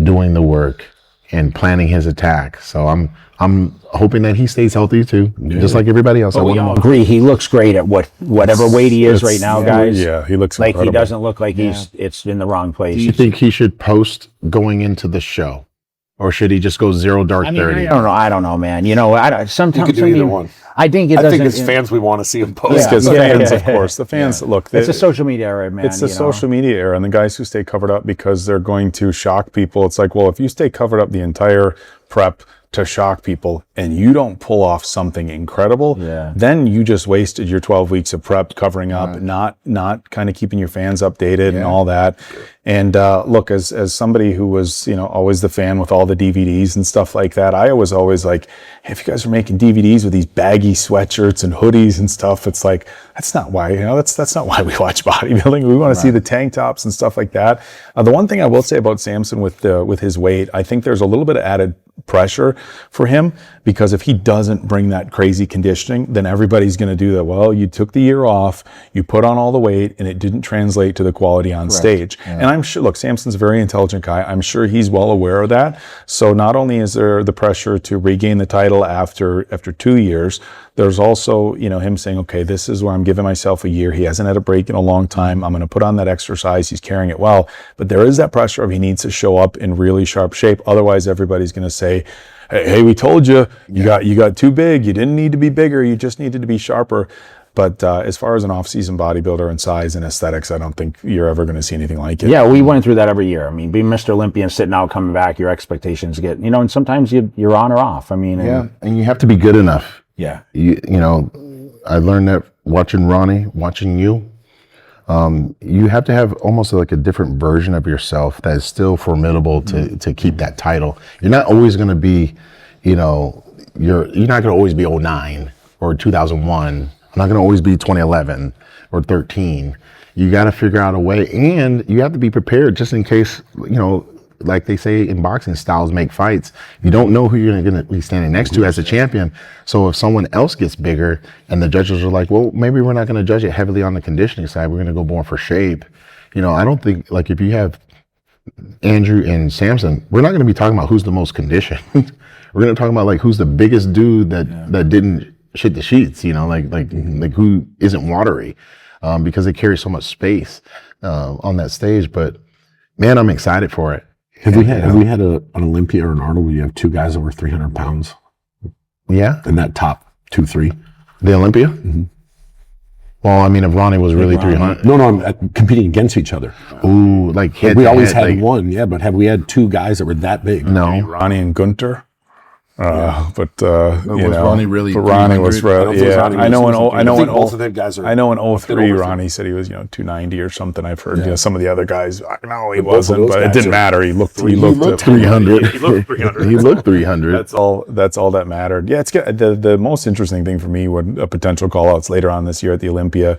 doing the work and planning his attack. So I'm hoping that he stays healthy too, just like everybody else. We all agree. He looks great at whatever weight he is right now, guys. Yeah, he looks like incredible. He doesn't look like it's in the wrong place. Do you think he should post going into the show? Or should he just go 0 dark 30? I don't know, man. Sometimes you could do either one. I think I think as fans, we want to see him post. Because fans, of course. The fans, look. It's a social media era, man. It's a social media era. And the guys who stay covered up because they're going to shock people, it's like, well, if you stay covered up the entire prep to shock people and you don't pull off something incredible, then you just wasted your 12 weeks of prep covering up, not kind of keeping your fans updated and all that. And look, as somebody who was, always the fan with all the DVDs and stuff like that, I was always like, hey, if you guys are making DVDs with these baggy sweatshirts and hoodies and stuff, it's like, that's not why, that's not why we watch bodybuilding. We want to see the tank tops and stuff like that. The one thing I will say about Samson with his weight, I think there's a little bit of added pressure for him, because if he doesn't bring that crazy conditioning, then everybody's going to do that. Well, you took the year off, you put on all the weight, and it didn't translate to the quality on stage. And I'm sure, look, Samson's a very intelligent guy. I'm sure he's well aware of that. So not only is there the pressure to regain the title after 2 years, there's also, him saying, okay, this is where I'm giving myself a year. He hasn't had a break in a long time. I'm going to put on that exercise. He's carrying it well. But there is that pressure of he needs to show up in really sharp shape. Otherwise, everybody's going to say, hey, we told you, you got too big. You didn't need to be bigger. You just needed to be sharper. But as far as an off-season bodybuilder and size and aesthetics, I don't think you're ever going to see anything like it. Yeah, we went through that every year. I mean, being Mr. Olympia and sitting out, coming back, your expectations get, and sometimes you're on or off. I mean, and you have to be good enough. Yeah. I learned that watching Ronnie, watching you. You have to have almost like a different version of yourself that is still formidable to keep that title. You're not always going to be, you're not going to always be 09 or 2001. I'm not going to always be 2011 or 13. You got to figure out a way, and you have to be prepared just in case, like they say in boxing, styles make fights. You don't know who you're going to be standing next to as a champion. So if someone else gets bigger and the judges are like, well, maybe we're not going to judge it heavily on the conditioning side. We're going to go more for shape. I don't think, like, if you have Andrew and Samson, we're not going to be talking about who's the most conditioned. We're going to talk about like who's the biggest dude that didn't shit the sheets, like who isn't watery, because they carry so much space on that stage. But man, I'm excited for it. Have we had an Olympia or an Arnold where you have two guys over 300 pounds? Yeah. In that top 2-3. The Olympia? Mm-hmm. Well, I mean, if Ronnie was really 300. No, I'm competing against each other. Ooh, like we always had one, but have we had two guys that were that big? No. Ronnie and Gunter. But was Ronnie really? But Ronnie was I know in both of them guys are. I know in 03 Ronnie said he was 290 or something. I've heard some of the other guys. No, he wasn't, but it didn't matter. He looked 300. He looked 300. He looked 300. That's all that mattered. Yeah, it's good. The most interesting thing for me, when a potential call outs later on this year at the Olympia,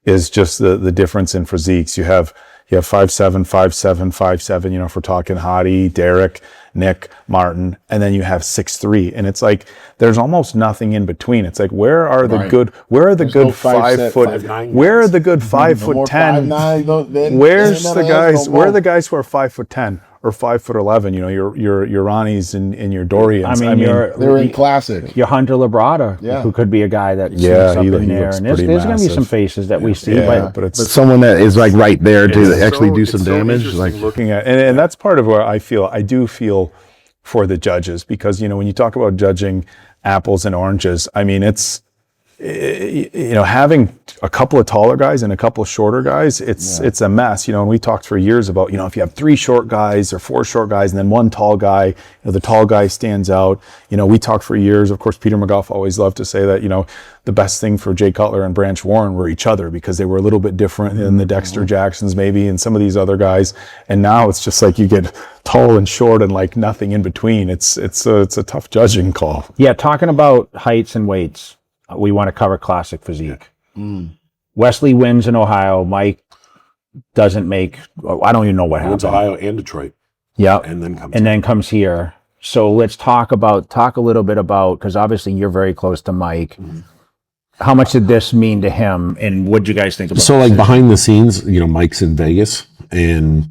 is just the difference in physiques. You have 5'7", 5'7", 5'7", if we're talking Hottie, Derek, Nick, Martin, and then you have 6'3", and it's like there's almost nothing in between. It's like where are the good 5 foot? Where are the good 5'10"? Where's the guys? Where are the guys who are 5'10" or 5'11"? Your Ronnies and your Dorians. I mean, they're in classic. Your Hunter Labrada, who could be a guy that sneaks up in there. And there's going to be some faces that we see, but it's someone that is like right there to actually do some damage. Like looking at, and that's part of where I do feel for the judges, because when you talk about judging apples and oranges, I mean it's having a couple of taller guys and a couple of shorter guys, it's a mess. And we talked for years about, if you have 3 short guys or 4 short guys and then 1 tall guy, the tall guy stands out. We talked for years. Of course, Peter McGough always loved to say that, the best thing for Jay Cutler and Branch Warren were each other, because they were a little bit different than the Dexter Jacksons maybe and some of these other guys. And now it's just like you get tall and short and like nothing in between. It's a tough judging call. Yeah, talking about heights and weights, we want to cover classic physique. Wesley wins in Ohio. Mike doesn't make. I don't even know what happened. Ohio and Detroit. Yeah, and then comes here. So let's talk a little bit about, because obviously you're very close to Mike. How much did this mean to him, and what did you guys think about? So like behind the scenes, Mike's in Vegas, and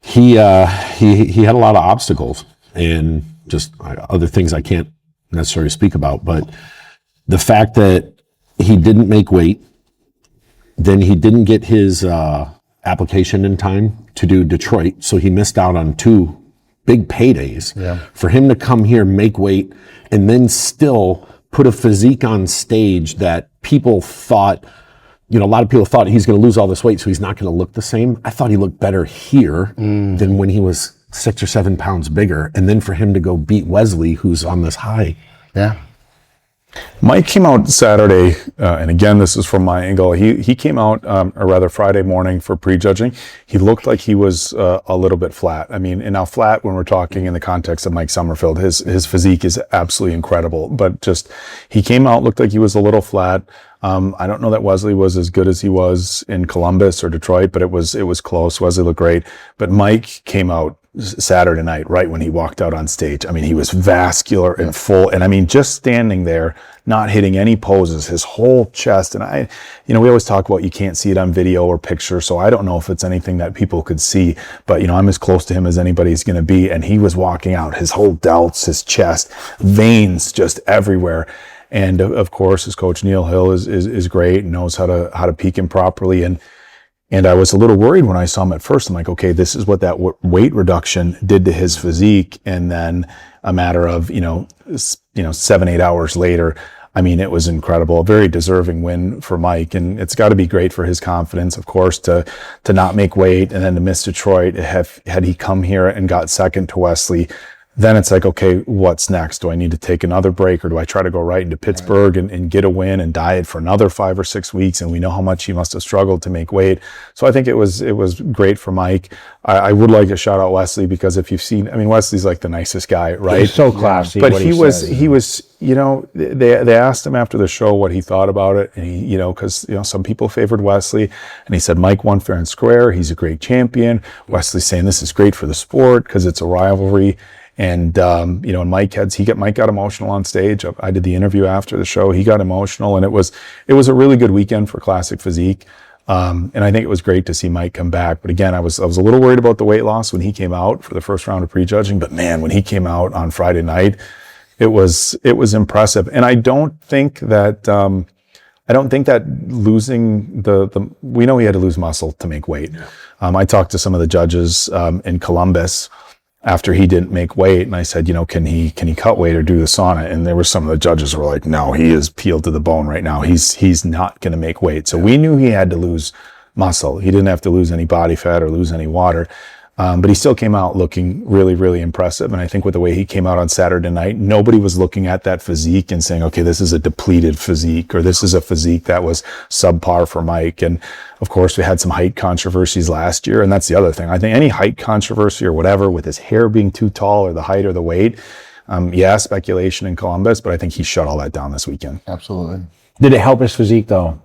he had a lot of obstacles and just other things I can't necessarily speak about, but the fact that he didn't make weight, then he didn't get his application in time to do Detroit, so he missed out on 2 big paydays. Yeah. For him to come here, make weight, and then still put a physique on stage that people thought, a lot of people thought he's going to lose all this weight, so he's not going to look the same. I thought he looked better here than when he was 6 or 7 pounds bigger. And then for him to go beat Wesley, who's on this high. Yeah. Mike came out Saturday, and again, this is from my angle. He came out, or rather Friday morning for prejudging. He looked like he was a little bit flat. I mean, and now flat when we're talking in the context of Mike Summerfield, his physique is absolutely incredible. But just he came out, looked like he was a little flat. I don't know that Wesley was as good as he was in Columbus or Detroit, but it was close. Wesley looked great, but Mike came out Saturday night, right when he walked out on stage. I mean, he was vascular and full. And I mean, just standing there, not hitting any poses, his whole chest. And we always talk about you can't see it on video or picture. So I don't know if it's anything that people could see, but I'm as close to him as anybody's going to be. And he was walking out, his whole delts, his chest, veins just everywhere. And of course, his coach Neil Hill is great and knows how to peak him properly. And I was a little worried when I saw him at first. I'm like, okay, this is what that weight reduction did to his physique. And then a matter of, 7-8 hours later, I mean, it was incredible. A very deserving win for Mike. And it's got to be great for his confidence, of course, to not make weight and then to miss Detroit. Had he come here and got second to Wesley, then it's like, okay, what's next? Do I need to take another break, or do I try to go right into Pittsburgh and get a win and diet for another 5 or 6 weeks? And we know how much he must have struggled to make weight. So I think it was great for Mike. I would like to shout out Wesley, because if you've seen, Wesley's like the nicest guy, right? He's so classy. But he was, they asked him after the show what he thought about it. And he, cause, some people favored Wesley, and he said, Mike won fair and square. He's a great champion. Wesley's saying this is great for the sport because it's a rivalry. And, Mike got emotional on stage. I did the interview after the show. He got emotional, and it was a really good weekend for Classic Physique. And I think it was great to see Mike come back. But again, I was a little worried about the weight loss when he came out for the first round of prejudging. But man, when he came out on Friday night, it was impressive. And I don't think that losing we know he had to lose muscle to make weight. Yeah. I talked to some of the judges in Columbus after he didn't make weight, and I said, can he cut weight or do the sauna? And there were some of the judges who were like, no, he is peeled to the bone right now. He's not going to make weight. So we knew he had to lose muscle. He didn't have to lose any body fat or lose any water. But he still came out looking really, really impressive. And I think with the way he came out on Saturday night, nobody was looking at that physique and saying, okay, this is a depleted physique, or this is a physique that was subpar for Mike. And of course, we had some height controversies last year. And that's the other thing. I think any height controversy or whatever, with his hair being too tall or the height or the weight, speculation in Columbus, but I think he shut all that down this weekend. Absolutely. Did it help his physique though?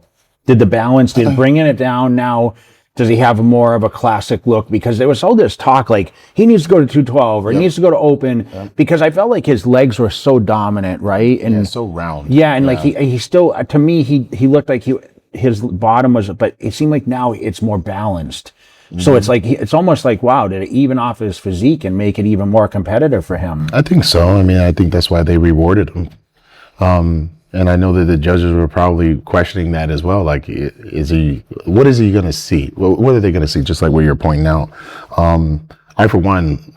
Did the balance, bringing it down now? Does he have more of a classic look? Because there was all this talk like he needs to go to 212 or he needs to go to open, because I felt like his legs were so dominant, right? And so round. Yeah, and like he still, to me, he looked like his bottom was, but it seemed like now it's more balanced. Mm-hmm. So it's like it's almost like, wow, did it even off his physique and make it even more competitive for him? I think so. I think that's why they rewarded him. And I know that the judges were probably questioning that as well. Like, what is he going to see? What are they going to see? Just like what you're pointing out. I, for one,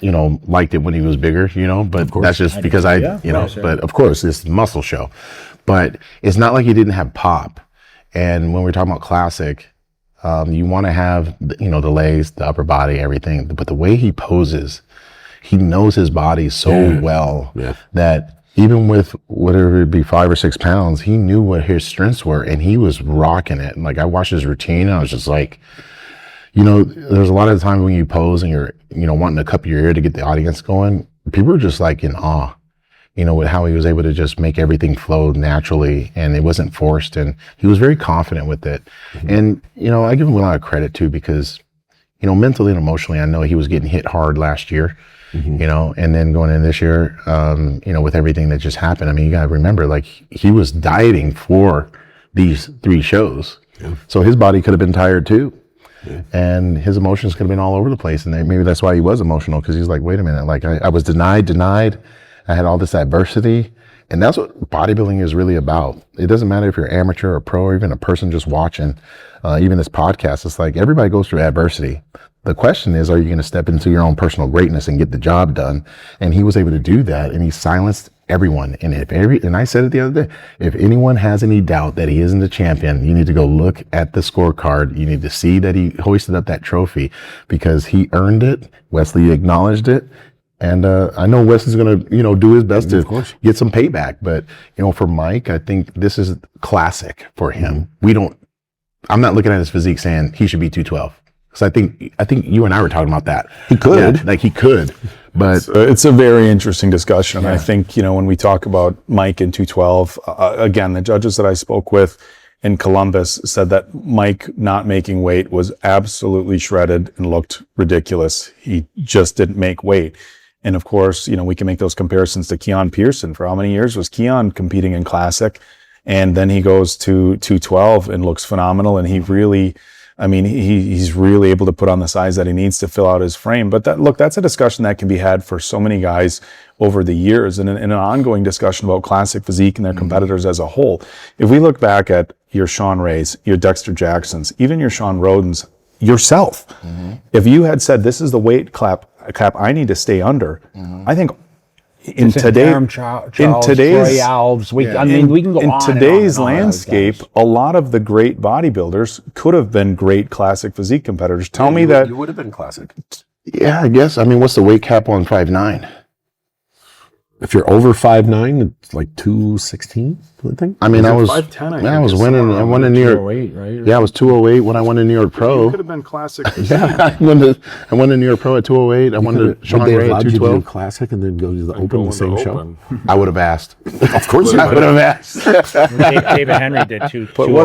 liked it when he was bigger, but that's just because but of course it's a muscle show, but it's not like he didn't have pop. And when we're talking about classic, you want to have, the legs, the upper body, everything, but the way he poses, he knows his body so well that even with whatever it be 5 or 6 pounds, he knew what his strengths were, and he was rocking it. And like, I watched his routine, and I was just like, there's a lot of the time when you pose and you're, wanting to cup your ear to get the audience going, people are just like in awe, with how he was able to just make everything flow naturally, and it wasn't forced, and he was very confident with it. Mm-hmm. And, I give him a lot of credit too, because, mentally and emotionally, I know he was getting hit hard last year. Mm-hmm. And then going in this year, with everything that just happened, you got to remember, like, he was dieting for these 3 shows. Yeah. So his body could have been tired too. Yeah. And his emotions could have been all over the place. And maybe that's why he was emotional, because he's like, wait a minute, like I was denied. I had all this adversity. And that's what bodybuilding is really about. It doesn't matter if you're amateur or pro, or even a person just watching, even this podcast. It's like, everybody goes through adversity. The question is, are you going to step into your own personal greatness and get the job done? And he was able to do that, and he silenced everyone. And and I said it the other day, if anyone has any doubt that he isn't a champion, you need to go look at the scorecard. You need to see that he hoisted up that trophy because he earned it. Wesley acknowledged it. And I know Wesley's going to, do his best to get some payback. But, for Mike, I think this is classic for him. I'm not looking at his physique saying he should be 212. Because I think you and I were talking about that. He could. Yeah, he could. But it's a very interesting discussion. Yeah. I think, when we talk about Mike in 212, again, the judges that I spoke with in Columbus said that Mike not making weight was absolutely shredded and looked ridiculous. He just didn't make weight. And of course, we can make those comparisons to Keon Pearson. For how many years was Keon competing in Classic? And then he goes to 212 and looks phenomenal. And he really, he's really able to put on the size that he needs to fill out his frame. But that's a discussion that can be had for so many guys over the years and in an ongoing discussion about Classic Physique and their competitors as a whole. If we look back at your Sean Rays, your Dexter Jacksons, even your Sean Rodens, yourself, if you had said, this is the weight cap I need to stay under, I think in today's we can go in on today's and on landscape, a lot of the great bodybuilders could have been great Classic Physique competitors. Tell me that you would have been Classic. Yeah, I guess. What's the weight cap on 5'9"? If you're over 5'9", it's like 216, I think. I was 5'10". I was winning. I won in New York. Right? Yeah, I was 208 when I won in New York Pro. You could have been Classic. Yeah, I won the New York Pro at 208. I won the Sean Ray at 212. Classic and then go to the Open the same show. I would have asked. Of course, I would have asked. David Henry did too. But what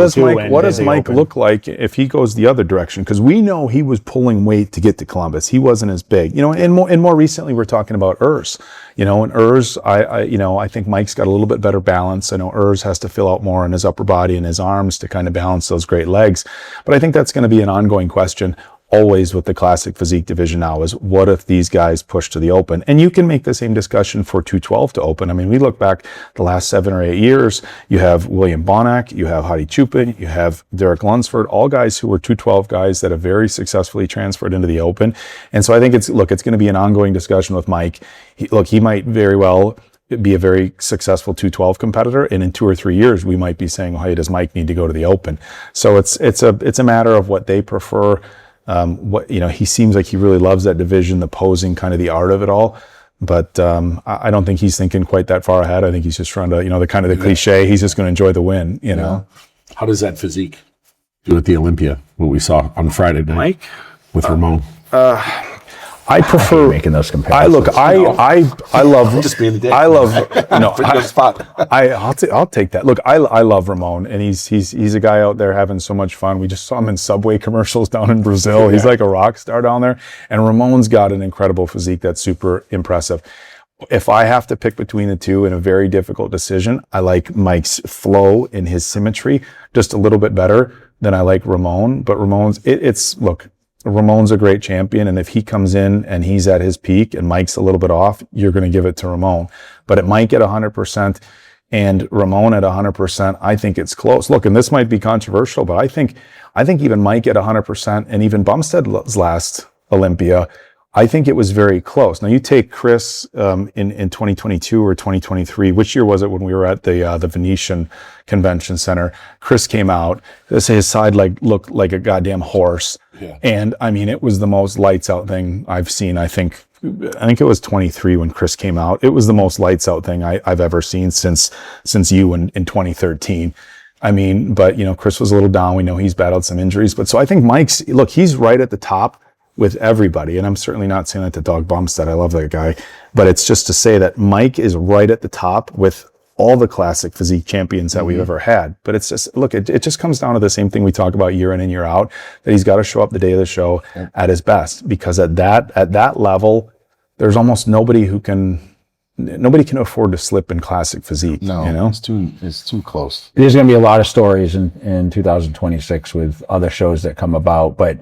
does Mike look like if he goes the other direction? Because we know he was pulling weight to get to Columbus. He wasn't as big, and more recently we're talking about Urs. And Urs, I think Mike's got a little bit better balance. I know Urs has to fill out more in his upper body and his arms to kind of balance those great legs. But I think that's going to be an ongoing question always with the Classic Physique division now is what if these guys push to the Open? And you can make the same discussion for 212 to Open. We look back the last 7 or 8 years, you have William Bonac, you have Hadi Chupin, you have Derek Lunsford, all guys who were 212 guys that have very successfully transferred into the Open. And so I think it's going to be an ongoing discussion with Mike. He might very well be a very successful 212 competitor, and in 2 or 3 years we might be saying, hey, does Mike need to go to the Open? So it's a matter of what they prefer. He seems like he really loves that division, the posing, kind of the art of it all. But I don't think he's thinking quite that far ahead. I think he's just trying to, the cliche. He's just going to enjoy the win. How does that physique do at the Olympia? What we saw on Friday night, Mike with Ramon. I prefer making those comparisons. I love. Just being the dick. I love. spot. I'll take that. Look, I love Ramon, and he's a guy out there having so much fun. We just saw him in Subway commercials down in Brazil. He's like a rock star down there, and Ramon's got an incredible physique that's super impressive. If I have to pick between the two in a very difficult decision, I like Mike's flow and his symmetry just a little bit better than I like Ramon. But Ramon's a great champion, and if he comes in and he's at his peak and Mike's a little bit off, you're going to give it to Ramon. But at Mike at 100% and Ramon at 100%, I think it's close. Look, and this might be controversial, but I think even Mike at 100% and even Bumstead's last Olympia, I think it was very close. Now you take Chris in 2022 or 2023. Which year was it when we were at the Venetian Convention Center? Chris came out. His side leg looked like a goddamn horse. Yeah. And it was the most lights out thing I've seen. I think it was 23 when Chris came out. It was the most lights out thing I've ever seen since you in 2013. But Chris was a little down. We know he's battled some injuries, but so I think he's right at the top with everybody. And I'm certainly not saying that to Doug Bumstead. I love that guy, but it's just to say that Mike is right at the top with all the Classic Physique champions that we've ever had. But it's just, it just comes down to the same thing we talk about year in and year out, that he's got to show up the day of the show at his best, because at that level, there's almost nobody can afford to slip in Classic Physique. No, it's too close. There's going to be a lot of stories in 2026 with other shows that come about, but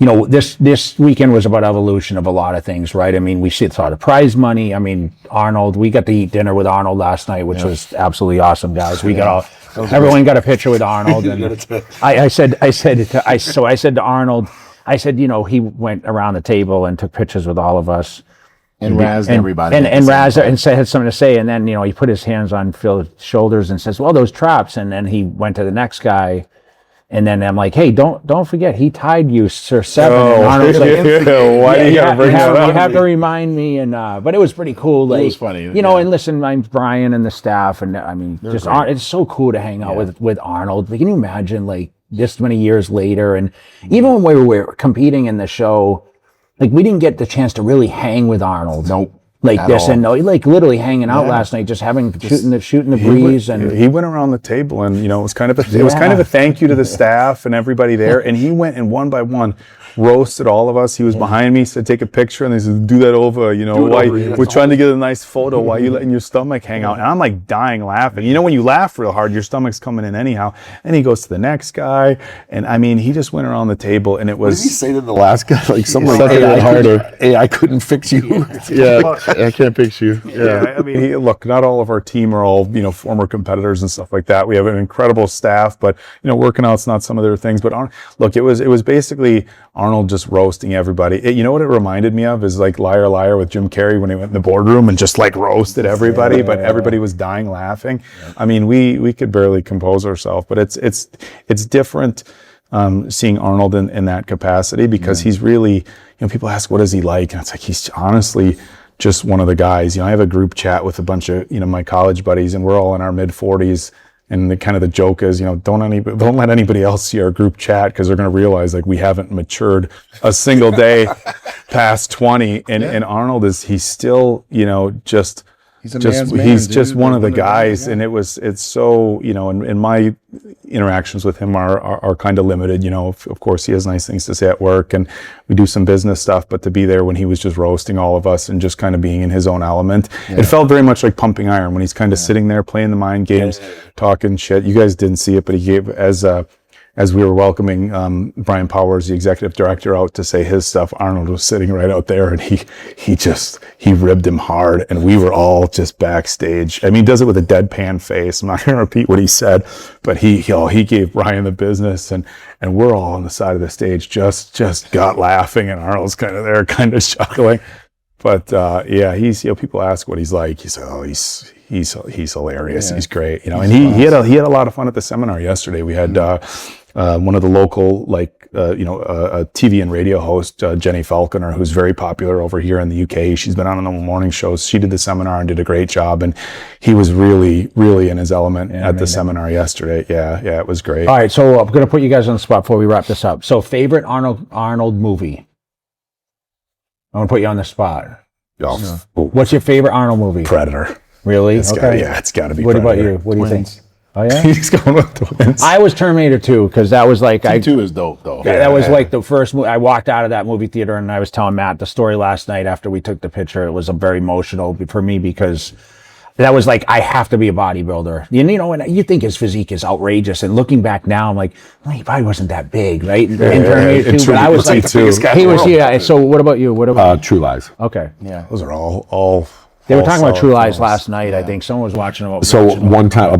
this weekend was about evolution of a lot of things, right? We saw the prize money. Arnold, we got to eat dinner with Arnold last night, which was absolutely awesome, guys. Everyone got a picture with Arnold. And I said to Arnold, he went around the table and took pictures with all of us. And razzed everybody. And razzed and had something to say. And then, he put his hands on Phil's shoulders and says, well, those traps. And then he went to the next guy. And then I'm like, hey, don't forget, he tied you, Sir Seven. And Arnold's like, why do you gotta bring that up? You have to remind me. And but it was pretty cool. Like, it was funny. And listen, I'm Brian and the staff. And I mean, it's so cool to hang out with Arnold. Can you imagine, like, this many years later? And even when we were competing in the show, like, we didn't get the chance to really hang with Arnold. Nope. Like this all. And no, like literally hanging out last night, just shooting the breeze. And he went around the table, and it was kind of a thank you to the staff and everybody there. And he went and one by one roasted all of us. He was behind me, said take a picture, and they said do that over. We're trying to get a nice photo. Why are you letting your stomach hang out? And I'm like dying laughing. When you laugh real hard, your stomach's coming in anyhow. And he goes to the next guy, and I mean, he just went around the table, and it was. What did he say to the last guy? Like something like, "Hey, I couldn't fix you." Yeah, I can't fix you. Yeah, I mean, look, not all of our team are all former competitors and stuff like that. We have an incredible staff, but working out's not some of their things. But look, it was basically Arnold just roasting everybody. What it reminded me of is like Liar Liar with Jim Carrey when he went in the boardroom and just like roasted everybody, but everybody was dying laughing. I mean, we could barely compose ourselves, but it's different seeing Arnold in that capacity because he's really, people ask, what is he like? And it's like, he's honestly just one of the guys. I have a group chat with a bunch of, my college buddies, and we're all in our mid-40s. And the joke is, don't let anybody else see our group chat because they're going to realize like we haven't matured a single day past 20. And Arnold he's still, just he's just one of the guys. And it's so, and my interactions with him are kind of limited. Of course he has nice things to say at work and we do some business stuff, but to be there when he was just roasting all of us and just kind of being in his own element, it felt very much like Pumping Iron when he's kind of sitting there playing the mind games, talking shit. You guys didn't see it, but he gave as we were welcoming Brian Powers, the executive director, out to say his stuff, Arnold was sitting right out there, and he ribbed him hard, and we were all just backstage. I mean, he does it with a deadpan face. I'm not going to repeat what he said, but he gave Brian the business, and we're all on the side of the stage, just got laughing, and Arnold's kind of there, kind of chuckling. But he's people ask what he's like. He's he's hilarious. He's great, and he had a lot of fun at the seminar yesterday. We had one of the local a TV and radio host, Jenny Falconer, who's very popular over here in the UK. She's been on the morning shows. She did the seminar and did a great job, and he was really, really in his element at the seminar yesterday. Yeah, it was great. All right, so I'm going to put you guys on the spot before we wrap this up. So, favorite Arnold movie? I'm going to put you on the spot. What's your favorite Arnold movie? Predator. Really? It's got to be What Predator. about you? What do you think? Oh, yeah? He's going with Twins. I was Terminator 2 because that was like... T2 is dope, though. That was like the first movie. I walked out of that movie theater and I was telling Matt the story last night after we took the picture. It was very emotional for me because that was like, I have to be a bodybuilder. And you think his physique is outrageous. And looking back now, I'm like, well, he probably wasn't that big, right? In Terminator 2, but I was like, he was, So what about you? True Lies. Okay. Yeah. Those are all They were talking about True Lies last night. I think someone was watching it. So one time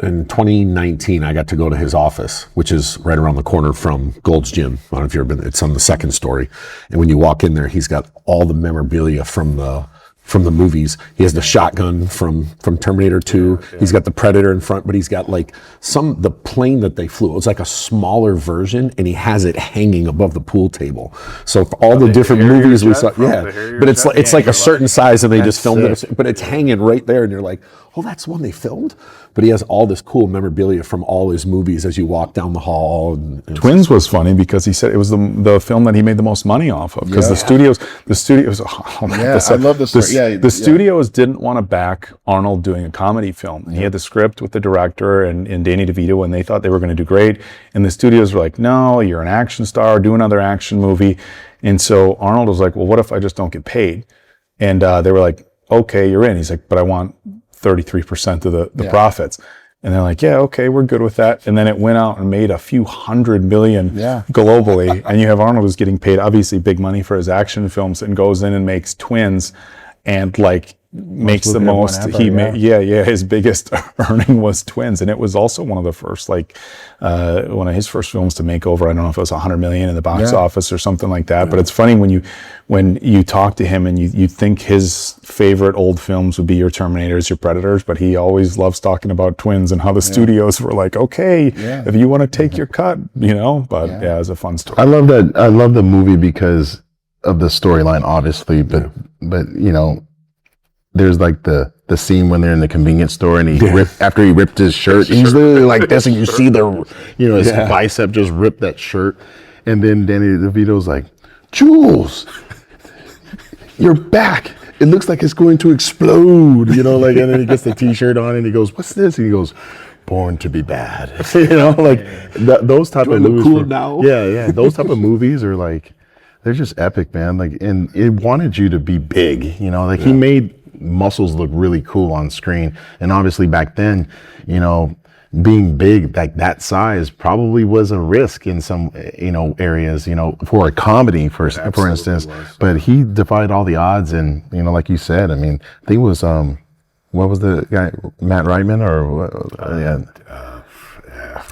in 2019, I got to go to his office, which is right around the corner from Gold's Gym. I don't know if you've ever been. It's on the second story. And when you walk in there, he's got all the memorabilia from the movies. He has the shotgun from Terminator 2. Yeah. He's got the Predator in front, but he's got like the plane that they flew. It was like a smaller version, and he has it hanging above the pool table. So for all the different movies we saw, but it's like a certain size, and they just filmed it. But it's hanging right there, and you're like, oh, that's one they filmed. But he has all this cool memorabilia from all his movies as you walk down the hall. And Twins was funny because he said it was the film that he made the most money off of because the studios. I love this story. The studios didn't want to back Arnold doing a comedy film. And he had the script with the director and Danny DeVito, and they thought they were going to do great. And the studios were like, no, you're an action star, do another action movie. And so Arnold was like, well, what if I just don't get paid? And they were like, okay, you're in. He's like, but I want 33% of the profits. And they're like, yeah, okay, we're good with that. And then it went out and made a few $100 million globally. And you have Arnold who's getting paid obviously big money for his action films and goes in and makes Twins. And like makes the lucrative most. one ever, His biggest earning was Twins, and it was also one of the first, one of his first films to make over, I don't know if it was 100 million in the box office or something like that. But it's funny when you talk to him and you think his favorite old films would be your Terminators, your Predators, but he always loves talking about Twins and how the studios were like, okay, if you want to take your cut, But it was a fun story. I love that. I love the movie because of the storyline, obviously, but there's like the scene when they're in the convenience store and after he ripped his shirt, he's literally like this, and you see his bicep just rip that shirt, and then Danny DeVito's like, Jules, your back, it looks like it's going to explode, and then he gets the t-shirt on and he goes, what's this? And he goes, Born to be bad. Those type of movies. Cool now? Yeah. Those type of movies are like, they're just epic, man. Like, and it wanted you to be big, he made muscles look really cool on screen. And obviously back then, being big, like that size probably was a risk in some, areas, for a comedy, for instance, but he defied all the odds. And, like you said, I think it was, what was the guy, Matt Reitman or what?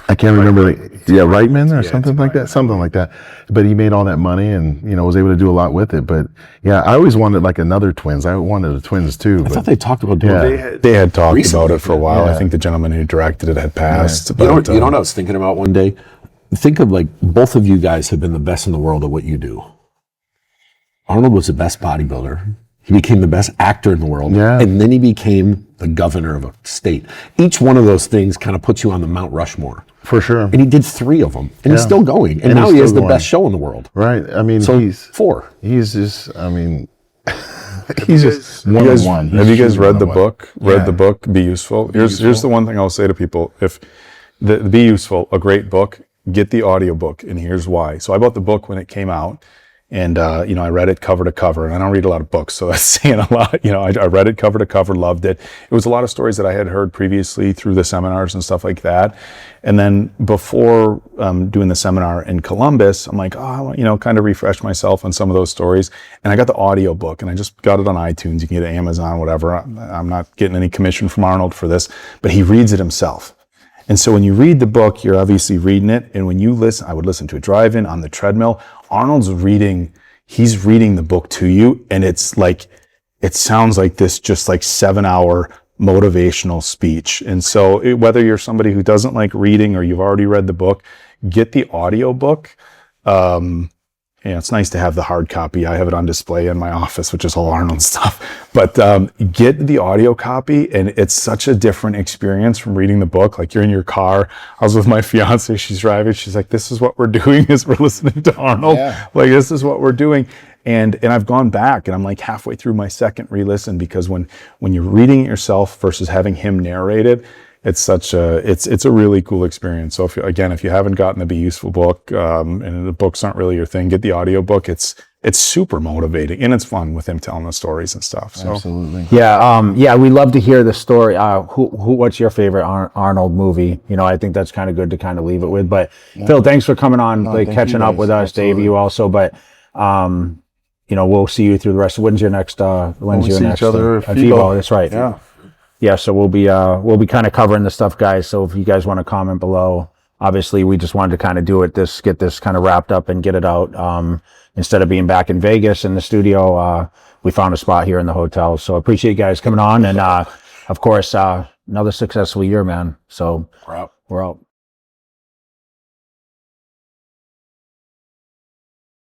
I can't remember. Reitman or something like that. But he made all that money and, was able to do a lot with it. But yeah, I always wanted like another Twins. I wanted the Twins too. I thought they talked about doing it. They had talked about it for a while. I think the gentleman who directed it had passed. You know what I was thinking about one day? Think of like both of you guys have been the best in the world at what you do. Arnold was the best bodybuilder. He became the best actor in the world. Yeah. And then he became the governor of a state. Each one of those things kind of puts you on the Mount Rushmore. For sure. And he did 3 of them. And he's still going. And now he has the best show in the world. Right. He's 4. He's just, he's just one of one. Have you guys read the book? The book, Be Useful? Here's the one thing I'll say to people. If the Be Useful, a great book, get the audiobook. And here's why. So I bought the book when it came out. And, I read it cover to cover, and I don't read a lot of books, so that's saying a lot. I read it cover to cover, loved it. It was a lot of stories that I had heard previously through the seminars and stuff like that. And then before doing the seminar in Columbus, I'm like, I want, kind of refresh myself on some of those stories. And I got the audio book, and I just got it on iTunes. You can get it Amazon, whatever. I'm not getting any commission from Arnold for this, but he reads it himself. And so when you read the book, you're obviously reading it. And when you listen, I would listen to it driving on the treadmill. Arnold's he's reading the book to you. And it's like, it sounds like this just like 7-hour motivational speech. And so whether you're somebody who doesn't like reading or you've already read the book, get the audio book. It's nice to have the hard copy. I have it on display in my office, which is all Arnold stuff. But get the audio copy, and it's such a different experience from reading the book. Like you're in your car. I was with my fiance. She's driving. She's like, "This is what we're doing. Is we're listening to Arnold. Yeah. Like this is what we're doing." And I've gone back, and I'm like halfway through my second re-listen because when you're reading it yourself versus having him narrate it, it's it's a really cool experience. So if you haven't gotten the Be Useful book, and the books aren't really your thing, get the audio book. It's super motivating and it's fun with him telling the stories and stuff. So. Absolutely. Yeah. We love to hear the story. What's your favorite Arnold movie? I think that's kind of good to kind of leave it with, but Phil, thanks for coming on, catching up with us. Absolutely. Dave, you also, but, we'll see you through the rest. When's your next, each other at FIBO? That's right. Yeah, so we'll be kind of covering the stuff, guys. So if you guys want to comment below, obviously we just wanted to kind of get this kind of wrapped up and get it out. Instead of being back in Vegas in the studio, we found a spot here in the hotel. So appreciate you guys coming on, and of course, another successful year, man. So we're out.